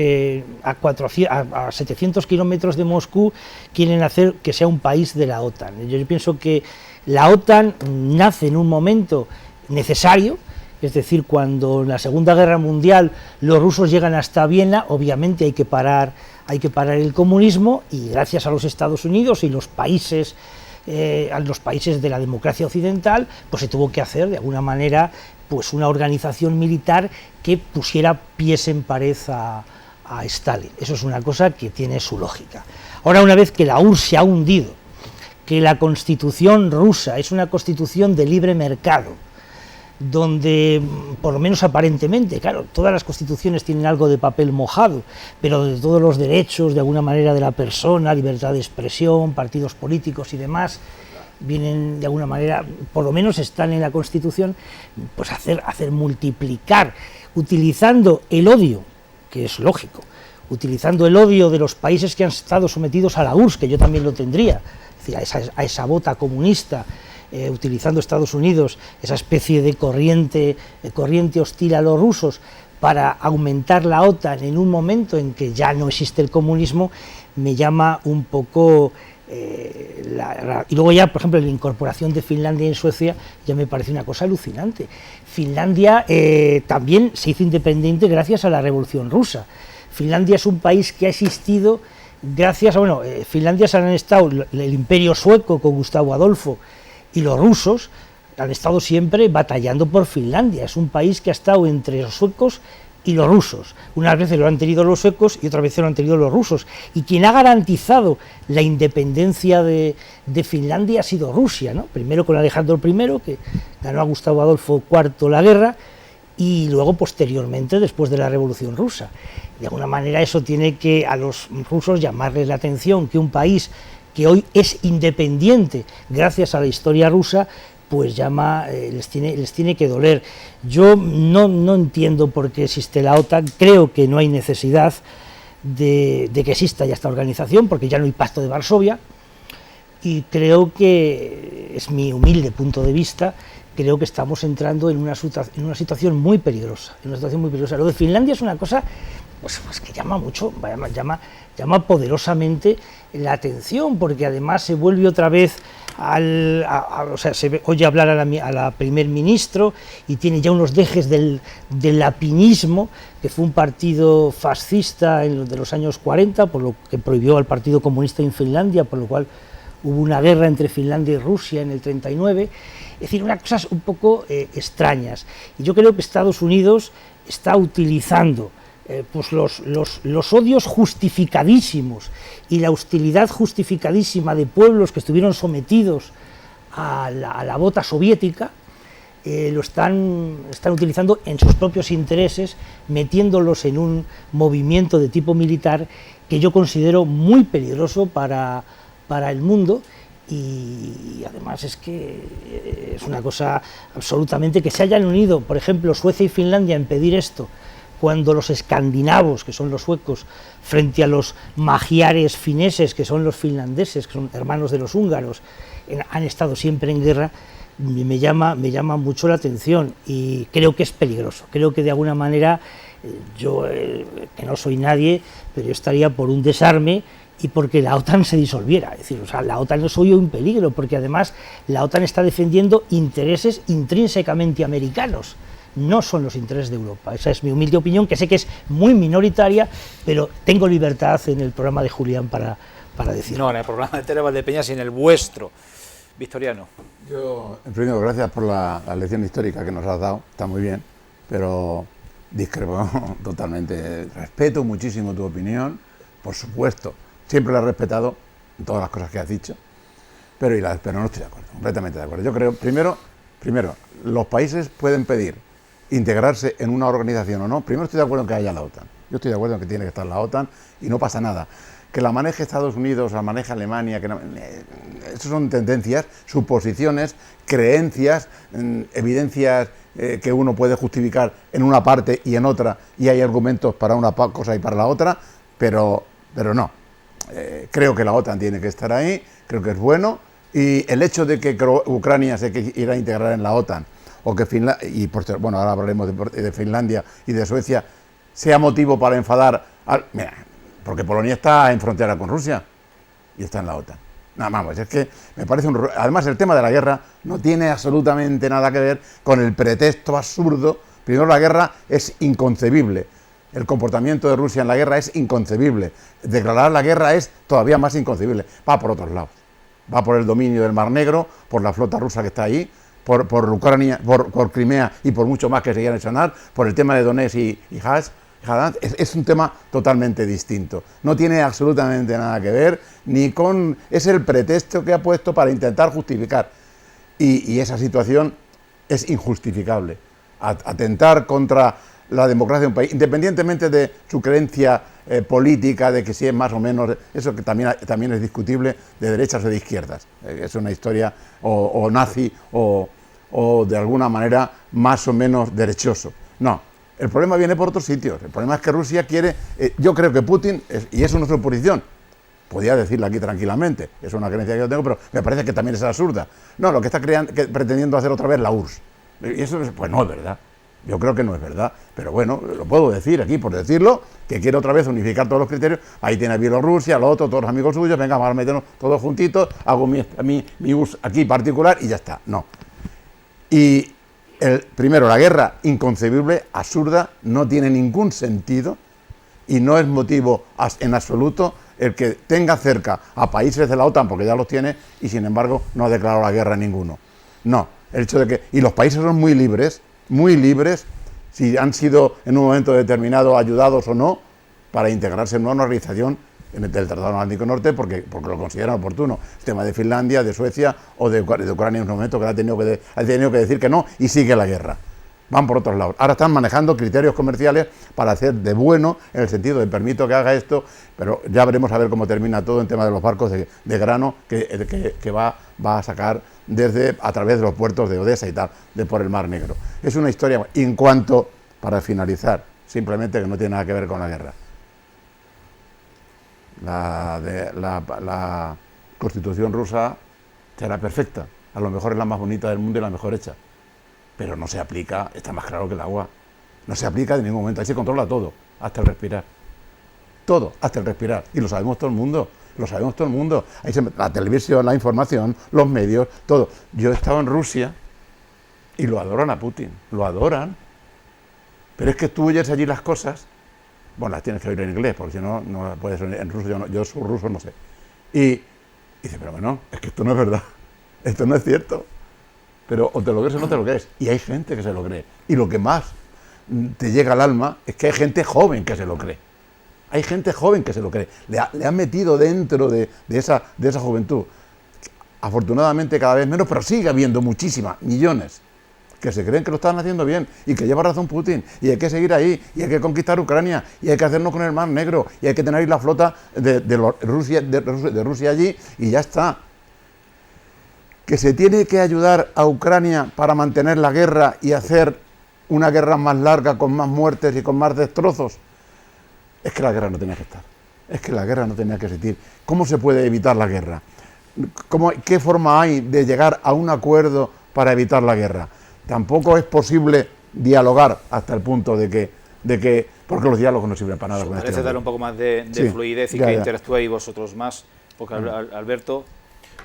a 700 kilómetros de Moscú quieren hacer que sea un país de la OTAN. Yo pienso que la OTAN nace en un momento necesario, es decir, cuando en la Segunda Guerra Mundial los rusos llegan hasta Viena, obviamente hay que parar el comunismo, y gracias a los Estados Unidos y los países de la democracia occidental, pues se tuvo que hacer de alguna manera pues una organización militar que pusiera pies en pared a Stalin. Eso es una cosa que tiene su lógica. Ahora, una vez que la URSS se ha hundido, que la constitución rusa es una constitución de libre mercado, donde, por lo menos aparentemente, claro, todas las constituciones tienen algo de papel mojado, pero de todos los derechos, de alguna manera, de la persona, libertad de expresión, partidos políticos y demás, vienen de alguna manera, por lo menos están en la Constitución, pues hacer multiplicar, utilizando el odio, que es lógico, utilizando el odio de los países que han estado sometidos a la URSS, que yo también lo tendría, es decir, a esa bota comunista, utilizando Estados Unidos, esa especie de corriente hostil a los rusos, para aumentar la OTAN en un momento en que ya no existe el comunismo, me llama un poco... y luego ya, por ejemplo, la incorporación de Finlandia en Suecia ya me parece una cosa alucinante. Finlandia también se hizo independiente gracias a la Revolución Rusa. Finlandia es un país que ha existido gracias a... Finlandia se han estado, el Imperio Sueco con Gustavo Adolfo y los rusos han estado siempre batallando por Finlandia. Es un país que ha estado entre los suecos y los rusos. Unas veces lo han tenido los suecos y otras veces lo han tenido los rusos. Y quien ha garantizado la independencia de Finlandia ha sido Rusia, ¿no? Primero con Alejandro I, que ganó a Gustavo Adolfo IV la guerra, y luego posteriormente, después de la Revolución Rusa. De alguna manera eso tiene que a los rusos llamarles la atención, que un país que hoy es independiente gracias a la historia rusa, pues les tiene que doler. Yo no entiendo por qué existe la OTAN, creo que no hay necesidad de que exista ya esta organización, porque ya no hay Pacto de Varsovia, y creo que, es mi humilde punto de vista, creo que estamos entrando en una situación muy peligrosa, Lo de Finlandia es una cosa pues que llama mucho, llama poderosamente la atención, porque además se vuelve otra vez se oye hablar a la primer ministro y tiene ya unos dejes del lapinismo, que fue un partido fascista de los años 40, por lo que prohibió al Partido Comunista en Finlandia, por lo cual hubo una guerra entre Finlandia y Rusia en el 39, es decir, unas cosas un poco extrañas. Y yo creo que Estados Unidos está utilizando pues los odios justificadísimos y la hostilidad justificadísima de pueblos que estuvieron sometidos a la bota soviética, lo están utilizando en sus propios intereses, metiéndolos en un movimiento de tipo militar que yo considero muy peligroso para el mundo. Y además es que es una cosa absolutamente que se hayan unido, por ejemplo, Suecia y Finlandia en pedir esto, cuando los escandinavos, que son los suecos, frente a los magiares fineses, que son los finlandeses, que son hermanos de los húngaros, han estado siempre en guerra, me llama mucho la atención y creo que es peligroso. Creo que de alguna manera, yo, que no soy nadie, pero yo estaría por un desarme y porque la OTAN se disolviera. Es decir, la OTAN es hoy un peligro, porque además la OTAN está defendiendo intereses intrínsecamente americanos, no son los intereses de Europa. Esa es mi humilde opinión, que sé que es muy minoritaria, pero tengo libertad en el programa de Julián para decirlo. No, en el programa de Tere Valdepeñas y en el vuestro. Victoriano. Yo, en primer lugar, gracias por la lección histórica que nos has dado, está muy bien, pero discrepo totalmente. Respeto muchísimo tu opinión, por supuesto, siempre la he respetado en todas las cosas que has dicho, pero no estoy de acuerdo, completamente de acuerdo. Yo creo, primero, los países pueden pedir integrarse en una organización o no. Primero estoy de acuerdo en que haya la OTAN. Yo estoy de acuerdo en que tiene que estar la OTAN y no pasa nada. Que la maneje Estados Unidos, la maneje Alemania, eso son tendencias, suposiciones, creencias, evidencias que uno puede justificar en una parte y en otra, y hay argumentos para una cosa y para la otra, pero no. Creo que la OTAN tiene que estar ahí, creo que es bueno, y el hecho de que Ucrania se quiera integrar en la OTAN, o que bueno, ahora hablaremos de Finlandia y de Suecia, sea motivo para enfadar mira, porque Polonia está en frontera con Rusia y está en la OTAN. Nada, vamos, es que me parece además el tema de la guerra no tiene absolutamente nada que ver con el pretexto absurdo. Primero, la guerra es inconcebible. El comportamiento de Rusia en la guerra es inconcebible. Declarar la guerra es todavía más inconcebible. Va por otros lados. Va por el dominio del Mar Negro, por la flota rusa que está ahí, por Ucrania, por Crimea y por mucho más que se quiera mencionar, por el tema de Donetsk y es un tema totalmente distinto. No tiene absolutamente nada que ver ni con... Es el pretexto que ha puesto para intentar justificar. Y esa situación es injustificable. Atentar contra la democracia de un país, independientemente de su creencia política, de que si es más o menos... Eso que también es discutible, de derechas o de izquierdas. Es una historia o nazi o de alguna manera más o menos derechoso. No. El problema viene por otros sitios. El problema es que Rusia quiere... yo creo que Putin, y eso no es su posición, podía decirlo aquí tranquilamente, es una creencia que yo tengo, pero me parece que también es absurda. No, lo que está pretendiendo hacer otra vez la URSS. Y eso, pues no es verdad. Yo creo que no es verdad. Pero bueno, lo puedo decir aquí por decirlo, que quiere otra vez unificar todos los criterios. Ahí tiene a Bielorrusia, lo otro, todos los amigos suyos, venga, vamos a meternos todos juntitos, hago mi URSS aquí particular y ya está. No. Y... primero, la guerra inconcebible, absurda, no tiene ningún sentido y no es motivo en absoluto el que tenga cerca a países de la OTAN, porque ya los tiene, y sin embargo no ha declarado la guerra a ninguno. No, el hecho de que... Y los países son muy libres, si han sido en un momento determinado ayudados o no, para integrarse en una organización del Tratado Atlántico Norte porque lo consideran oportuno. El tema de Finlandia, de Suecia o de Ucrania en un momento que ha tenido que decir que no y sigue la guerra. Van por otros lados. Ahora están manejando criterios comerciales para hacer de bueno, en el sentido de permito que haga esto, pero ya veremos a ver cómo termina todo en tema de los barcos de grano que va a sacar a través de los puertos de Odessa y tal, por el Mar Negro. Es una historia, en cuanto, para finalizar, simplemente que no tiene nada que ver con la guerra. La Constitución rusa será perfecta, a lo mejor es la más bonita del mundo y la mejor hecha, pero no se aplica, está más claro que el agua, no se aplica en ningún momento, ahí se controla todo, hasta el respirar, todo, hasta el respirar, y lo sabemos todo el mundo, ahí la televisión, la información, los medios, todo. Yo he estado en Rusia y lo adoran a Putin, lo adoran, pero es que tú oyes allí las cosas, bueno, las tienes que oír en inglés, porque si no, no puedes oír en ruso, yo soy ruso, no sé, y dice, pero bueno, es que esto no es verdad, esto no es cierto, pero o te lo crees o no te lo crees, y hay gente que se lo cree, y lo que más te llega al alma es que hay gente joven que se lo cree, le han metido dentro de esa juventud, afortunadamente cada vez menos, pero sigue habiendo muchísimas, millones, que se creen que lo están haciendo bien y que lleva razón Putin y hay que seguir ahí y hay que conquistar Ucrania y hay que hacernos con el Mar Negro y hay que tener ahí la flota de Rusia allí y ya está. Que se tiene que ayudar a Ucrania para mantener la guerra y hacer una guerra más larga con más muertes y con más destrozos. Es que la guerra no tenía que estar. Es que la guerra no tenía que existir. ¿Cómo se puede evitar la guerra? ¿Qué forma hay de llegar a un acuerdo para evitar la guerra? Tampoco es posible dialogar hasta el punto de que porque los diálogos no sirven para nada. Parece darle un poco más de fluidez y que interactúéis vosotros más, porque Alberto,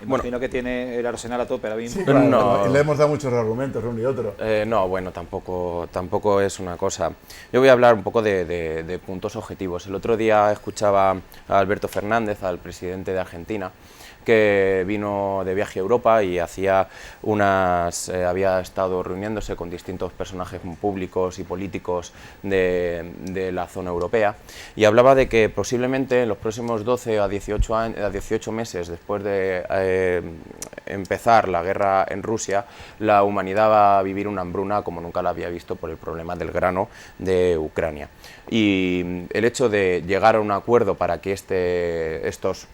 imagino que tiene el arsenal a tope ahora mismo. Sí, claro, no. Le hemos dado muchos argumentos, uno y otro. No, bueno, tampoco es una cosa. Yo voy a hablar un poco de puntos objetivos. El otro día escuchaba a Alberto Fernández, al presidente de Argentina, que vino de viaje a Europa y había estado reuniéndose con distintos personajes públicos y políticos de la zona europea y hablaba de que posiblemente en los próximos 12 a 18 meses después de empezar la guerra en Rusia, la humanidad va a vivir una hambruna como nunca la había visto por el problema del grano de Ucrania. Y el hecho de llegar a un acuerdo para que estos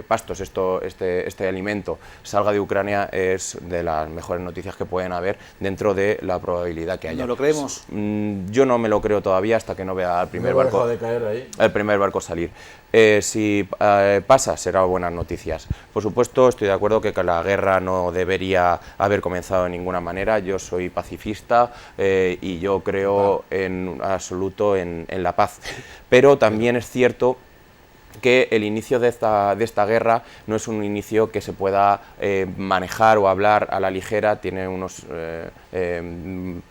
pastos, este alimento salga de Ucrania es de las mejores noticias que pueden haber dentro de la probabilidad que haya. ¿No lo creemos? Yo no me lo creo todavía hasta que no vea el primer barco salir. Si pasa, será buenas noticias. Por supuesto, estoy de acuerdo que la guerra no debería haber comenzado de ninguna manera. Yo soy pacifista y yo creo en absoluto en la paz. Pero también es cierto que el inicio de esta guerra no es un inicio que se pueda manejar o hablar a la ligera, tiene unos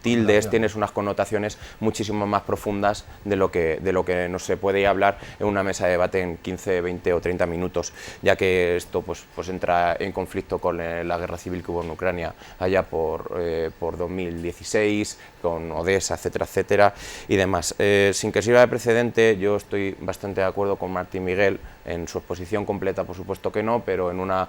tildes, tiene unas connotaciones muchísimo más profundas de lo que no se puede hablar en una mesa de debate en 15, 20 o 30 minutos, ya que esto pues entra en conflicto con la guerra civil que hubo en Ucrania allá por 2016, con Odessa, etcétera, etcétera, y demás. Sin que sirva de precedente, yo estoy bastante de acuerdo con Martín Miguel, en su exposición completa por supuesto que no, pero en una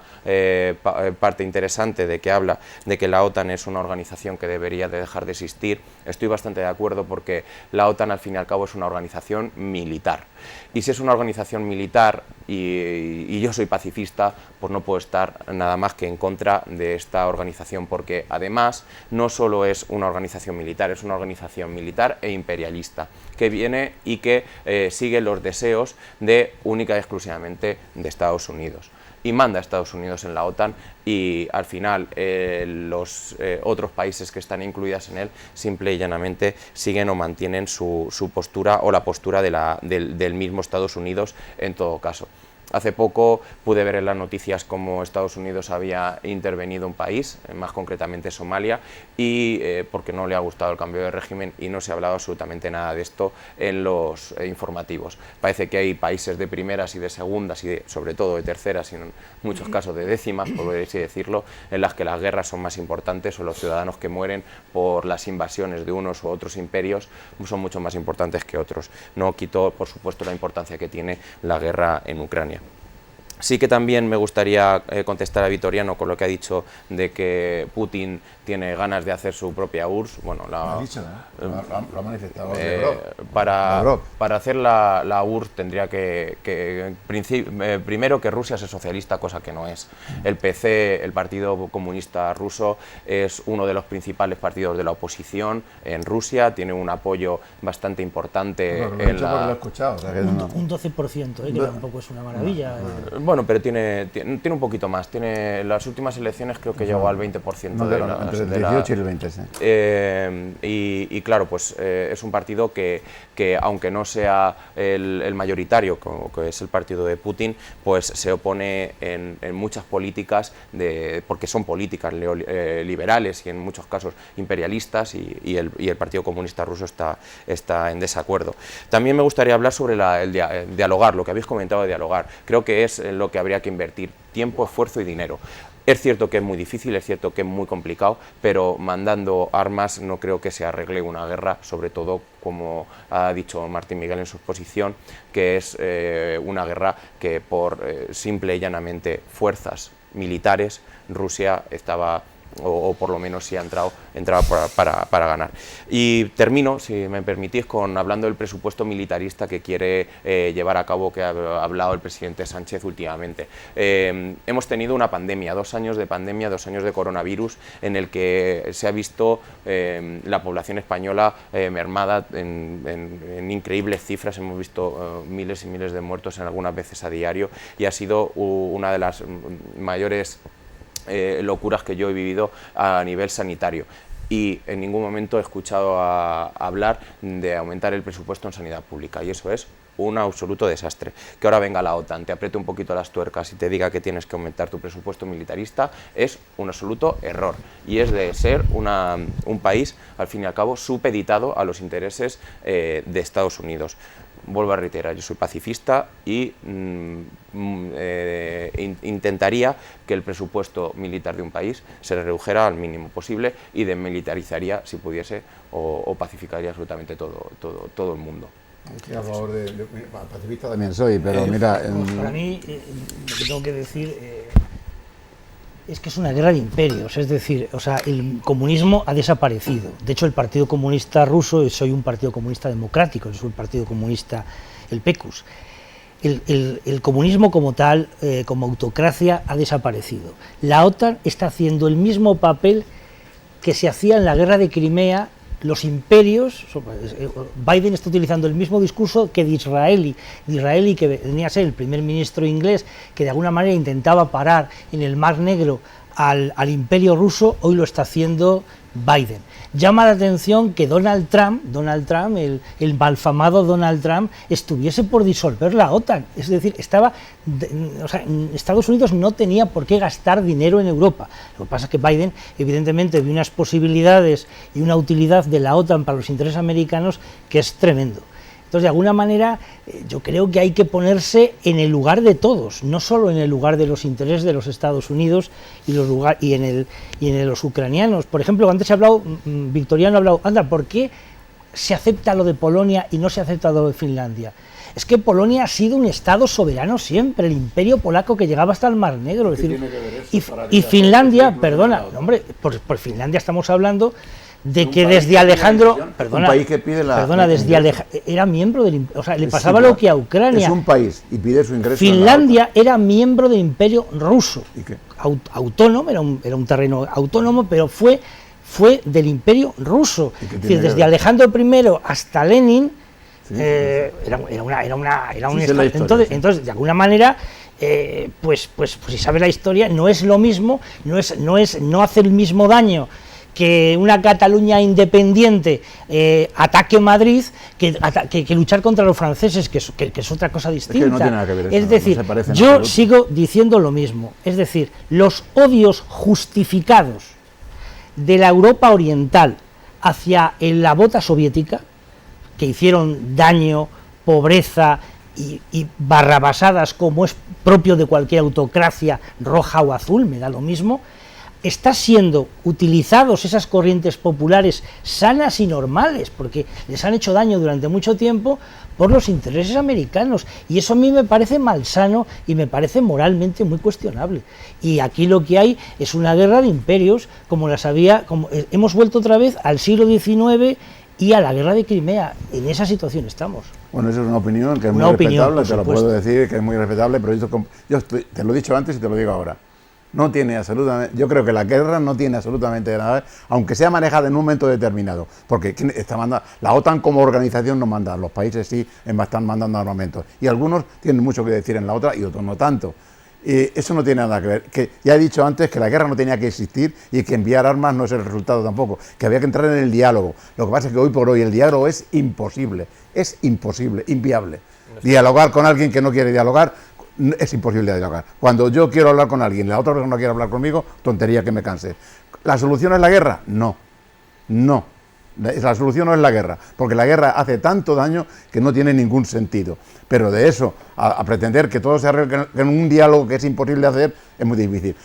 parte interesante de que habla de que la OTAN es una organización que debería de dejar de existir. Estoy bastante de acuerdo porque la OTAN al fin y al cabo es una organización militar, y si es una organización militar y yo soy pacifista, pues no puedo estar nada más que en contra de esta organización, porque además no solo es una organización militar, es una organización militar e imperialista que viene y que sigue los deseos de única y exclusivamente de Estados Unidos, y manda a Estados Unidos en la OTAN, y al final los otros países que están incluidas en él simple y llanamente siguen o mantienen su postura o la postura del mismo Estados Unidos en todo caso. Hace poco pude ver en las noticias cómo Estados Unidos había intervenido un país, más concretamente Somalia, y porque no le ha gustado el cambio de régimen, y no se ha hablado absolutamente nada de esto en los informativos. Parece que hay países de primeras y de segundas y sobre todo de terceras, y en muchos casos de décimas, por así decirlo, en las que las guerras son más importantes, o los ciudadanos que mueren por las invasiones de unos u otros imperios son mucho más importantes que otros. No quito, por supuesto, la importancia que tiene la guerra en Ucrania. Sí que también me gustaría contestar a Vitoriano con lo que ha dicho de que Putin tiene ganas de hacer su propia URSS. Bueno, lo ha dicho, lo ha manifestado. Para hacer la URSS tendría primero que Rusia sea socialista, cosa que no es. El PC, el Partido Comunista Ruso, es uno de los principales partidos de la oposición en Rusia, tiene un apoyo bastante importante. Lo he escuchado. O sea, que un 12%, que tampoco es una maravilla. Bueno, pero tiene un poquito más. Tiene las últimas elecciones creo que llegó al 20% entre el 18 y el 20, sí. Y claro, pues es un partido que aunque no sea el mayoritario, como que es el partido de Putin, pues se opone en muchas políticas, porque son políticas liberales y en muchos casos imperialistas, y el Partido Comunista Ruso está en desacuerdo. También me gustaría hablar sobre el dialogar, lo que habéis comentado de dialogar. Creo que es en lo que habría que invertir tiempo, esfuerzo y dinero. Es cierto que es muy difícil, es cierto que es muy complicado, pero mandando armas no creo que se arregle una guerra, sobre todo, como ha dicho Martín Miguel en su exposición, que es una guerra que por simple y llanamente fuerzas militares Rusia estaba, o por lo menos sí entraba para ganar. Y termino, si me permitís, hablando del presupuesto militarista que quiere llevar a cabo, que ha hablado el presidente Sánchez últimamente. Hemos tenido una pandemia, 2 años de pandemia, 2 años de coronavirus, en el que se ha visto la población española mermada en increíbles cifras. Hemos visto miles y miles de muertos en algunas veces a diario, y ha sido una de las mayores locuras que yo he vivido a nivel sanitario, y en ningún momento he escuchado hablar de aumentar el presupuesto en sanidad pública, y eso es un absoluto desastre. Que ahora venga la OTAN, te apriete un poquito las tuercas y te diga que tienes que aumentar tu presupuesto militarista es un absoluto error, y es de ser un país, al fin y al cabo, supeditado a los intereses de Estados Unidos. Vuelvo a reiterar, yo soy pacifista y intentaría que el presupuesto militar de un país se redujera al mínimo posible y desmilitarizaría, si pudiese, o pacificaría absolutamente todo el mundo. Estoy a favor pacifista también soy, pero mira... Para mí, lo que tengo que decir es que es una guerra de imperios, es decir, el comunismo ha desaparecido. De hecho, el Partido Comunista Ruso, soy un partido comunista democrático, soy un partido comunista, el PECUS. El comunismo como tal, como autocracia, ha desaparecido. La OTAN está haciendo el mismo papel que se hacía en la guerra de Crimea. Los imperios, Biden está utilizando el mismo discurso que Disraeli, que venía a ser el primer ministro inglés, que de alguna manera intentaba parar en el Mar Negro al imperio ruso. Hoy lo está haciendo Biden. Llama la atención que Donald Trump, el malfamado Donald Trump, estuviese por disolver la OTAN. Es decir, Estados Unidos no tenía por qué gastar dinero en Europa. Lo que pasa es que Biden, evidentemente, vio unas posibilidades y una utilidad de la OTAN para los intereses americanos que es tremendo. Entonces, de alguna manera, yo creo que hay que ponerse en el lugar de todos, no solo en el lugar de los intereses de los Estados Unidos y en los ucranianos. Por ejemplo, antes Victoriano ha hablado, ¿por qué se acepta lo de Polonia y no se acepta lo de Finlandia? Es que Polonia ha sido un Estado soberano siempre, el imperio polaco que llegaba hasta el Mar Negro. Es decir, y Finlandia, perdona, hombre, por Finlandia estamos hablando de que desde Alejandro, era miembro del, le pasaba lo que a Ucrania. Es un país y pide su ingreso. Finlandia era miembro del Imperio Ruso, autónomo, era un terreno autónomo, pero fue del Imperio Ruso. Es decir, desde Alejandro I hasta Lenin, era un Estado. Entonces, de alguna manera, pues si sabe la historia, no es lo mismo, no hace el mismo daño que una Cataluña independiente ataque Madrid que luchar contra los franceses, que es otra cosa distinta. Es que no tiene nada que ver eso, es decir, yo sigo diciendo lo mismo, es decir, los odios justificados de la Europa oriental hacia la bota soviética, que hicieron daño, pobreza y barrabasadas, como es propio de cualquier autocracia roja o azul, me da lo mismo. Está siendo utilizados esas corrientes populares sanas y normales, porque les han hecho daño durante mucho tiempo, por los intereses americanos, y eso a mí me parece malsano y me parece moralmente muy cuestionable. Y aquí lo que hay es una guerra de imperios, como las había, hemos vuelto otra vez al siglo XIX y a la guerra de Crimea. En esa situación estamos. Bueno, eso es una opinión que es muy respetable, te lo puedo decir, que es muy respetable, pero yo te lo he dicho antes y te lo digo ahora. No tiene absolutamente, yo creo que la guerra no tiene absolutamente nada, aunque sea manejada en un momento determinado, porque la OTAN como organización no manda, los países sí están mandando armamentos, y algunos tienen mucho que decir en la otra y otros no tanto. Eso no tiene nada que ver. Que ya he dicho antes que la guerra no tenía que existir y que enviar armas no es el resultado tampoco, que había que entrar en el diálogo. Lo que pasa es que hoy por hoy el diálogo es imposible, inviable. Dialogar con alguien que no quiere dialogar es imposible dialogar. Cuando yo quiero hablar con alguien y la otra persona no quiere hablar conmigo, tontería que me canse. ¿La solución es la guerra? No. La solución no es la guerra, porque la guerra hace tanto daño que no tiene ningún sentido. Pero de eso a pretender que todo se arregle en un diálogo que es imposible de hacer, es muy difícil.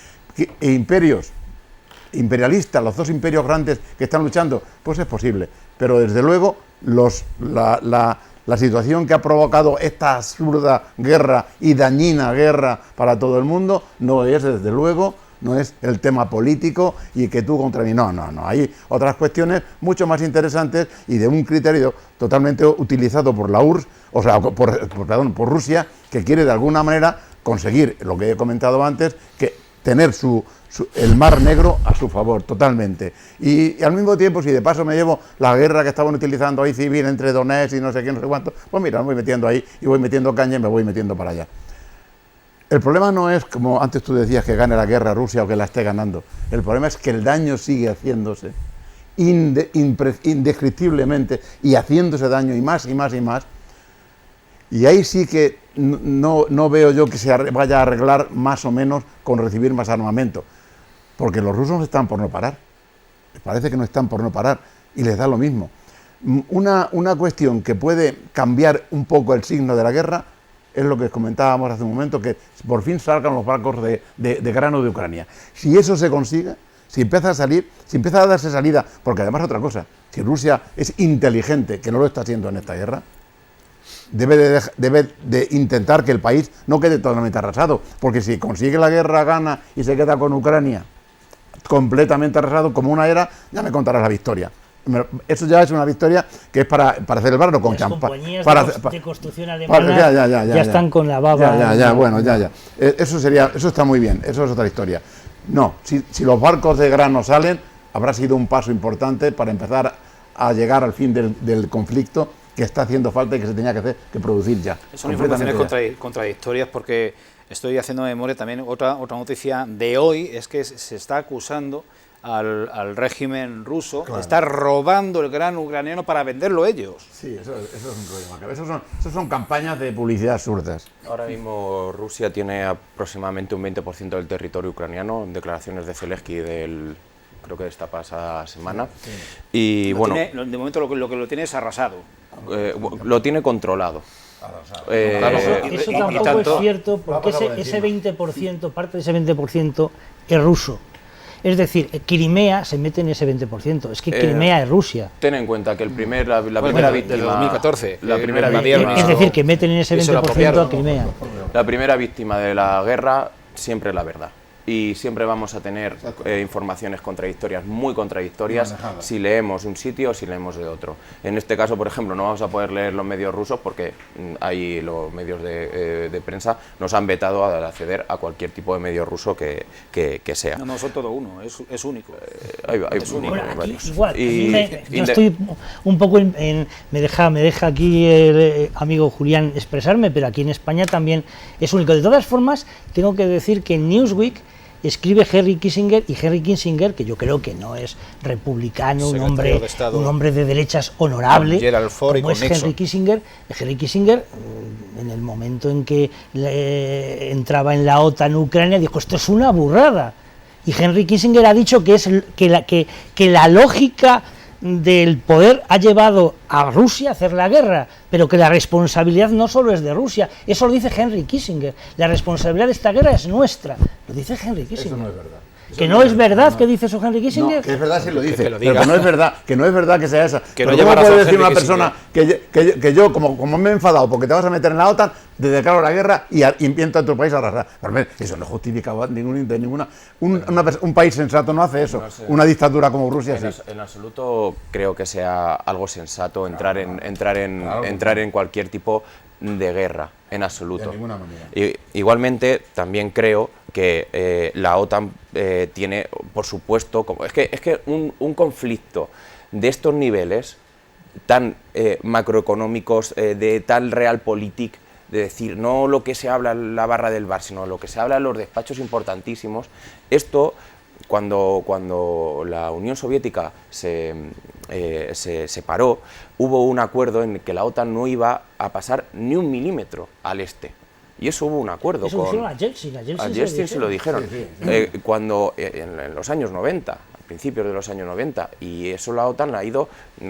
Imperialistas, los dos imperios grandes que están luchando, pues es posible. Pero desde luego la situación que ha provocado esta absurda guerra y dañina guerra para todo el mundo no es, desde luego, no es el tema político y que tú contra mí. No. Hay otras cuestiones mucho más interesantes y de un criterio totalmente utilizado por la URSS, o sea, por Rusia, que quiere de alguna manera conseguir lo que he comentado antes, que tener el Mar Negro a su favor, totalmente. Y al mismo tiempo, si de paso me llevo la guerra que estaban utilizando ahí civil entre Donetsk y no sé qué, no sé cuánto, pues mira, me voy metiendo ahí y voy metiendo caña y me voy metiendo para allá. El problema no es, como antes tú decías, que gane la guerra Rusia o que la esté ganando. El problema es que el daño sigue haciéndose indescriptiblemente y haciéndose daño y más y más y más. Y ahí sí que no veo yo que se vaya a arreglar más o menos con recibir más armamento. Porque los rusos están por no parar. Les parece que no están por no parar y les da lo mismo. Una cuestión que puede cambiar un poco el signo de la guerra es lo que comentábamos hace un momento, que por fin salgan los barcos de grano de Ucrania. Si eso se consigue, si empieza a darse salida, porque además otra cosa, si Rusia es inteligente, que no lo está haciendo en esta guerra, debe de intentar que el país no quede totalmente arrasado, porque si consigue la guerra, gana y se queda con Ucrania completamente arrasado como una era, ya me contarás la victoria. Eso ya es una victoria que es para celebrarlo con champán. Compañías de construcción alemana ya están con la baba. Ya. Eso está muy bien, eso es otra historia. No, si los barcos de grano salen, habrá sido un paso importante para empezar a llegar al fin del conflicto que está haciendo falta y que se tenía que producir ya. Son informaciones contradictorias, porque estoy haciendo memoria también. Otra noticia de hoy es que se está acusando al régimen ruso, claro, está robando el grano ucraniano para venderlo ellos. Sí, eso es un problema. Eso son campañas de publicidad absurdas. Ahora mismo Rusia tiene aproximadamente un 20% del territorio ucraniano, en declaraciones de Zelensky creo que de esta pasada semana. Sí. Y bueno, de momento lo que lo tiene es arrasado. Lo tiene controlado. Eso tampoco es cierto, porque ese 20%, parte de ese 20% es ruso. Es decir, Crimea se mete en ese 20%. Es que Crimea es Rusia. Ten en cuenta que la primera víctima... Del 2014. Es decir, que meten en ese 20% a Crimea. La primera víctima de la guerra siempre es la verdad. Y siempre vamos a tener informaciones contradictorias, muy contradictorias, si leemos un sitio o si leemos de otro. En este caso, por ejemplo, no vamos a poder leer los medios rusos porque ahí los medios de prensa nos han vetado a acceder a cualquier tipo de medio ruso que sea. No, son todo uno, es único. Es único. Bueno, aquí, igual, yo estoy un poco me deja aquí el amigo Julián expresarme, pero aquí en España también es único. De todas formas, tengo que decir que en Newsweek escribe Henry Kissinger, y Henry Kissinger, que yo creo que no es republicano, un hombre de derechas honorable, como es Henry Kissinger. Henry Kissinger, en el momento en que entraba en la OTAN Ucrania, dijo: esto es una burrada. Y Henry Kissinger ha dicho que la lógica del poder ha llevado a Rusia a hacer la guerra, pero que la responsabilidad no solo es de Rusia. Eso lo dice Henry Kissinger. La responsabilidad de esta guerra es nuestra. Lo dice Henry Kissinger. Eso no es verdad. ¿Que no es verdad que dice eso Henry Kissinger? No, que es verdad si lo dice, pero que no es verdad que sea esa. Que pero no lleva ¿cómo razón puede decir Henry una persona que yo como me he enfadado porque te vas a meter en la OTAN, te declaro la guerra y empiezo a tu país a arrasar? Eso no justificaba ninguna. Un país sensato no hace eso. No sé. Una dictadura como Rusia sí. En absoluto creo que sea algo sensato entrar en cualquier tipo de guerra, en absoluto. De ninguna manera. Igualmente, también creo que la OTAN tiene, por supuesto, es que un conflicto de estos niveles tan macroeconómicos, de tal realpolitik, decir no lo que se habla en la barra del bar, sino lo que se habla en los despachos importantísimos. Esto, cuando la Unión Soviética se separó, hubo un acuerdo en el que la OTAN no iba a pasar ni 1 milímetro al este. Y eso hubo un acuerdo eso con... a Yeltsin, a Yeltsin se lo dijeron. Cuando en los años 90, a principios de los años 90, y eso la OTAN ha ido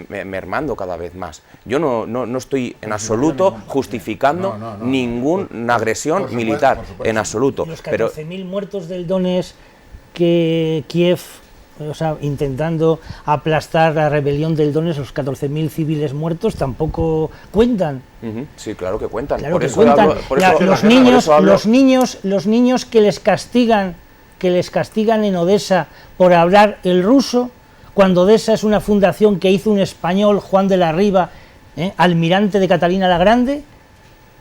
mermando cada vez más. Yo no estoy en absoluto justificando ninguna agresión militar, en absoluto. Los 14.000 muertos del Donetsk que Kiev, o sea, intentando aplastar la rebelión del Donetsk, los 14.000 civiles muertos tampoco cuentan. Sí, claro que cuentan. Claro que cuentan. Los niños que les castigan en Odessa por hablar el ruso, cuando Odessa es una fundación que hizo un español, Juan de la Riva, almirante de Catalina la Grande,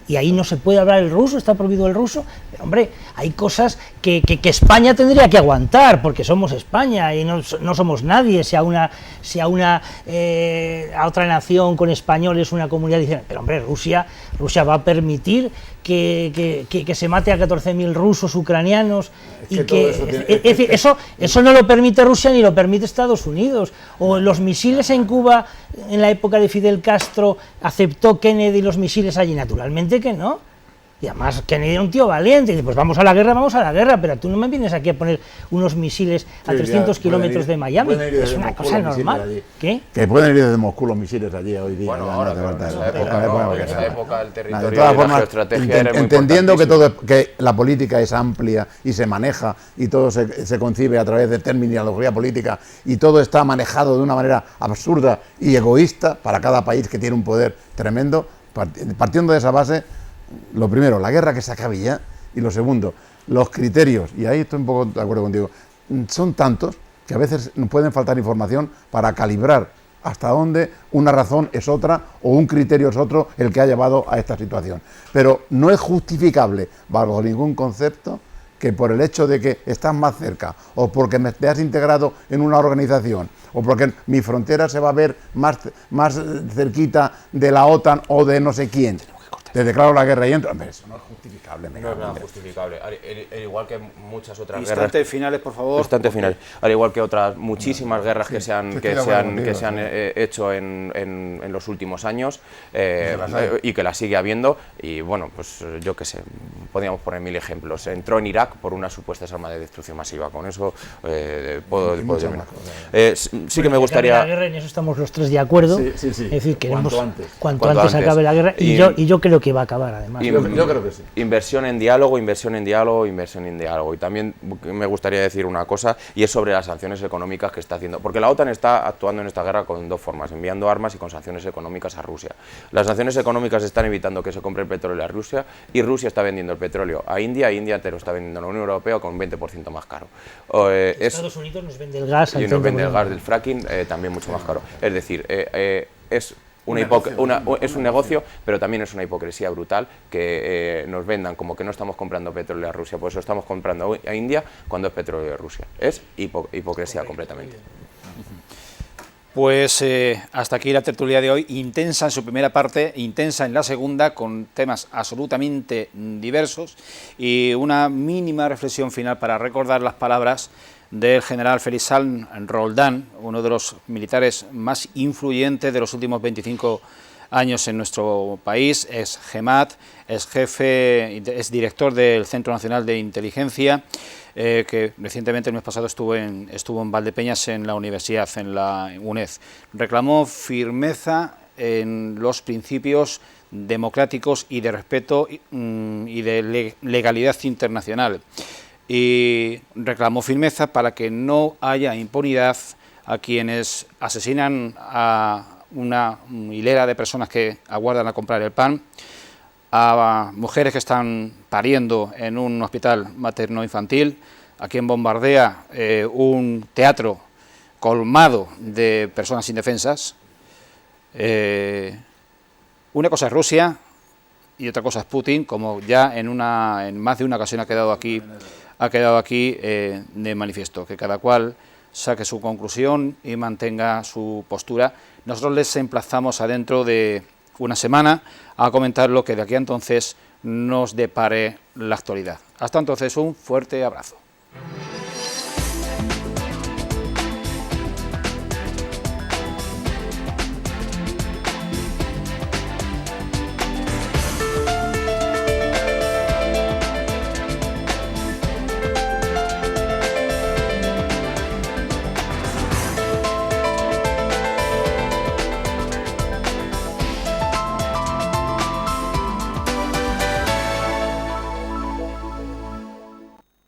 y ahí no se puede hablar el ruso, está prohibido el ruso. Pero, hombre, hay cosas que España tendría que aguantar, porque somos España y no somos nadie. Si a otra nación con españoles, una comunidad, dicen, pero hombre, Rusia va a permitir que se mate a 14.000 rusos, ucranianos, eso no lo permite Rusia ni lo permite Estados Unidos. O los misiles en Cuba, en la época de Fidel Castro, ¿aceptó Kennedy los misiles allí? Naturalmente que no. Y además Kennedy era un tío valiente, y dice, pues vamos a la guerra, pero tú no me vienes aquí a poner unos misiles a 300 kilómetros de Miami. Es una cosa normal. ¿Qué? Que pueden ir desde Moscú los misiles allí hoy día. Bueno, ahora, en esa época el territorio de todas formas, la geoestrategia era muy entendiendo que la política es amplia y se maneja y todo se concibe a través de terminología política y todo está manejado de una manera absurda y egoísta para cada país que tiene un poder tremendo, partiendo de esa base. Lo primero, la guerra que se acabe ya, y lo segundo, los criterios, y ahí estoy un poco de acuerdo contigo, son tantos que a veces nos pueden faltar información para calibrar hasta dónde una razón es otra o un criterio es otro el que ha llevado a esta situación. Pero no es justificable, bajo ningún concepto, que por el hecho de que estás más cerca, o porque te has integrado en una organización, o porque mi frontera se va a ver más cerquita de la OTAN o de no sé quién, te declaro la guerra y entro. Eso no es justificable. No es nada justificable. Al igual que muchas otras guerras. Instantes finales, por favor. Instantes finales. Al igual que otras muchísimas guerras que se han hecho en los últimos años y que las sigue habiendo. Y bueno, pues yo qué sé, podríamos poner 1000 ejemplos. Entró en Irak por unas supuestas armas de destrucción masiva. Con eso puedo sí que me gustaría. La guerra, en eso estamos los tres de acuerdo. Sí. Es decir, queremos cuanto antes acabe la guerra. Y yo creo que va a acabar, además. Yo creo que sí. Inversión en diálogo. Y también me gustaría decir una cosa, y es sobre las sanciones económicas que está haciendo, porque la OTAN está actuando en esta guerra con dos formas, enviando armas y con sanciones económicas a Rusia. Las sanciones económicas están evitando que se compre el petróleo a Rusia, y Rusia está vendiendo el petróleo a India, e India te lo está vendiendo a la Unión Europea con un 20% más caro. Estados Unidos nos vende el gas. Y nos vende el gas del fracking también mucho más caro. Es decir, es un negocio, pero también es una hipocresía brutal que nos vendan como que no estamos comprando petróleo a Rusia, por eso estamos comprando a India cuando es petróleo de Rusia. Es hipocresía completamente. Pues hasta aquí la tertulia de hoy, intensa en su primera parte, intensa en la segunda, con temas absolutamente diversos, y una mínima reflexión final para recordar las palabras del general Félix-Salm Roldán, uno de los militares más influyentes de los últimos 25 años en nuestro país, es GEMAT, es director del Centro Nacional de Inteligencia, que recientemente el mes pasado estuvo en Valdepeñas, en la universidad, en la UNED. Reclamó firmeza en los principios democráticos y de respeto y de legalidad internacional. Y reclamó firmeza para que no haya impunidad a quienes asesinan a una hilera de personas que aguardan a comprar el pan, a mujeres que están pariendo en un hospital materno-infantil, a quien bombardea un teatro colmado de personas indefensas. Una cosa es Rusia y otra cosa es Putin, como ya en más de una ocasión ha quedado aquí de manifiesto, que cada cual saque su conclusión y mantenga su postura. Nosotros les emplazamos adentro de una semana a comentar lo que de aquí a entonces nos depare la actualidad. Hasta entonces, un fuerte abrazo.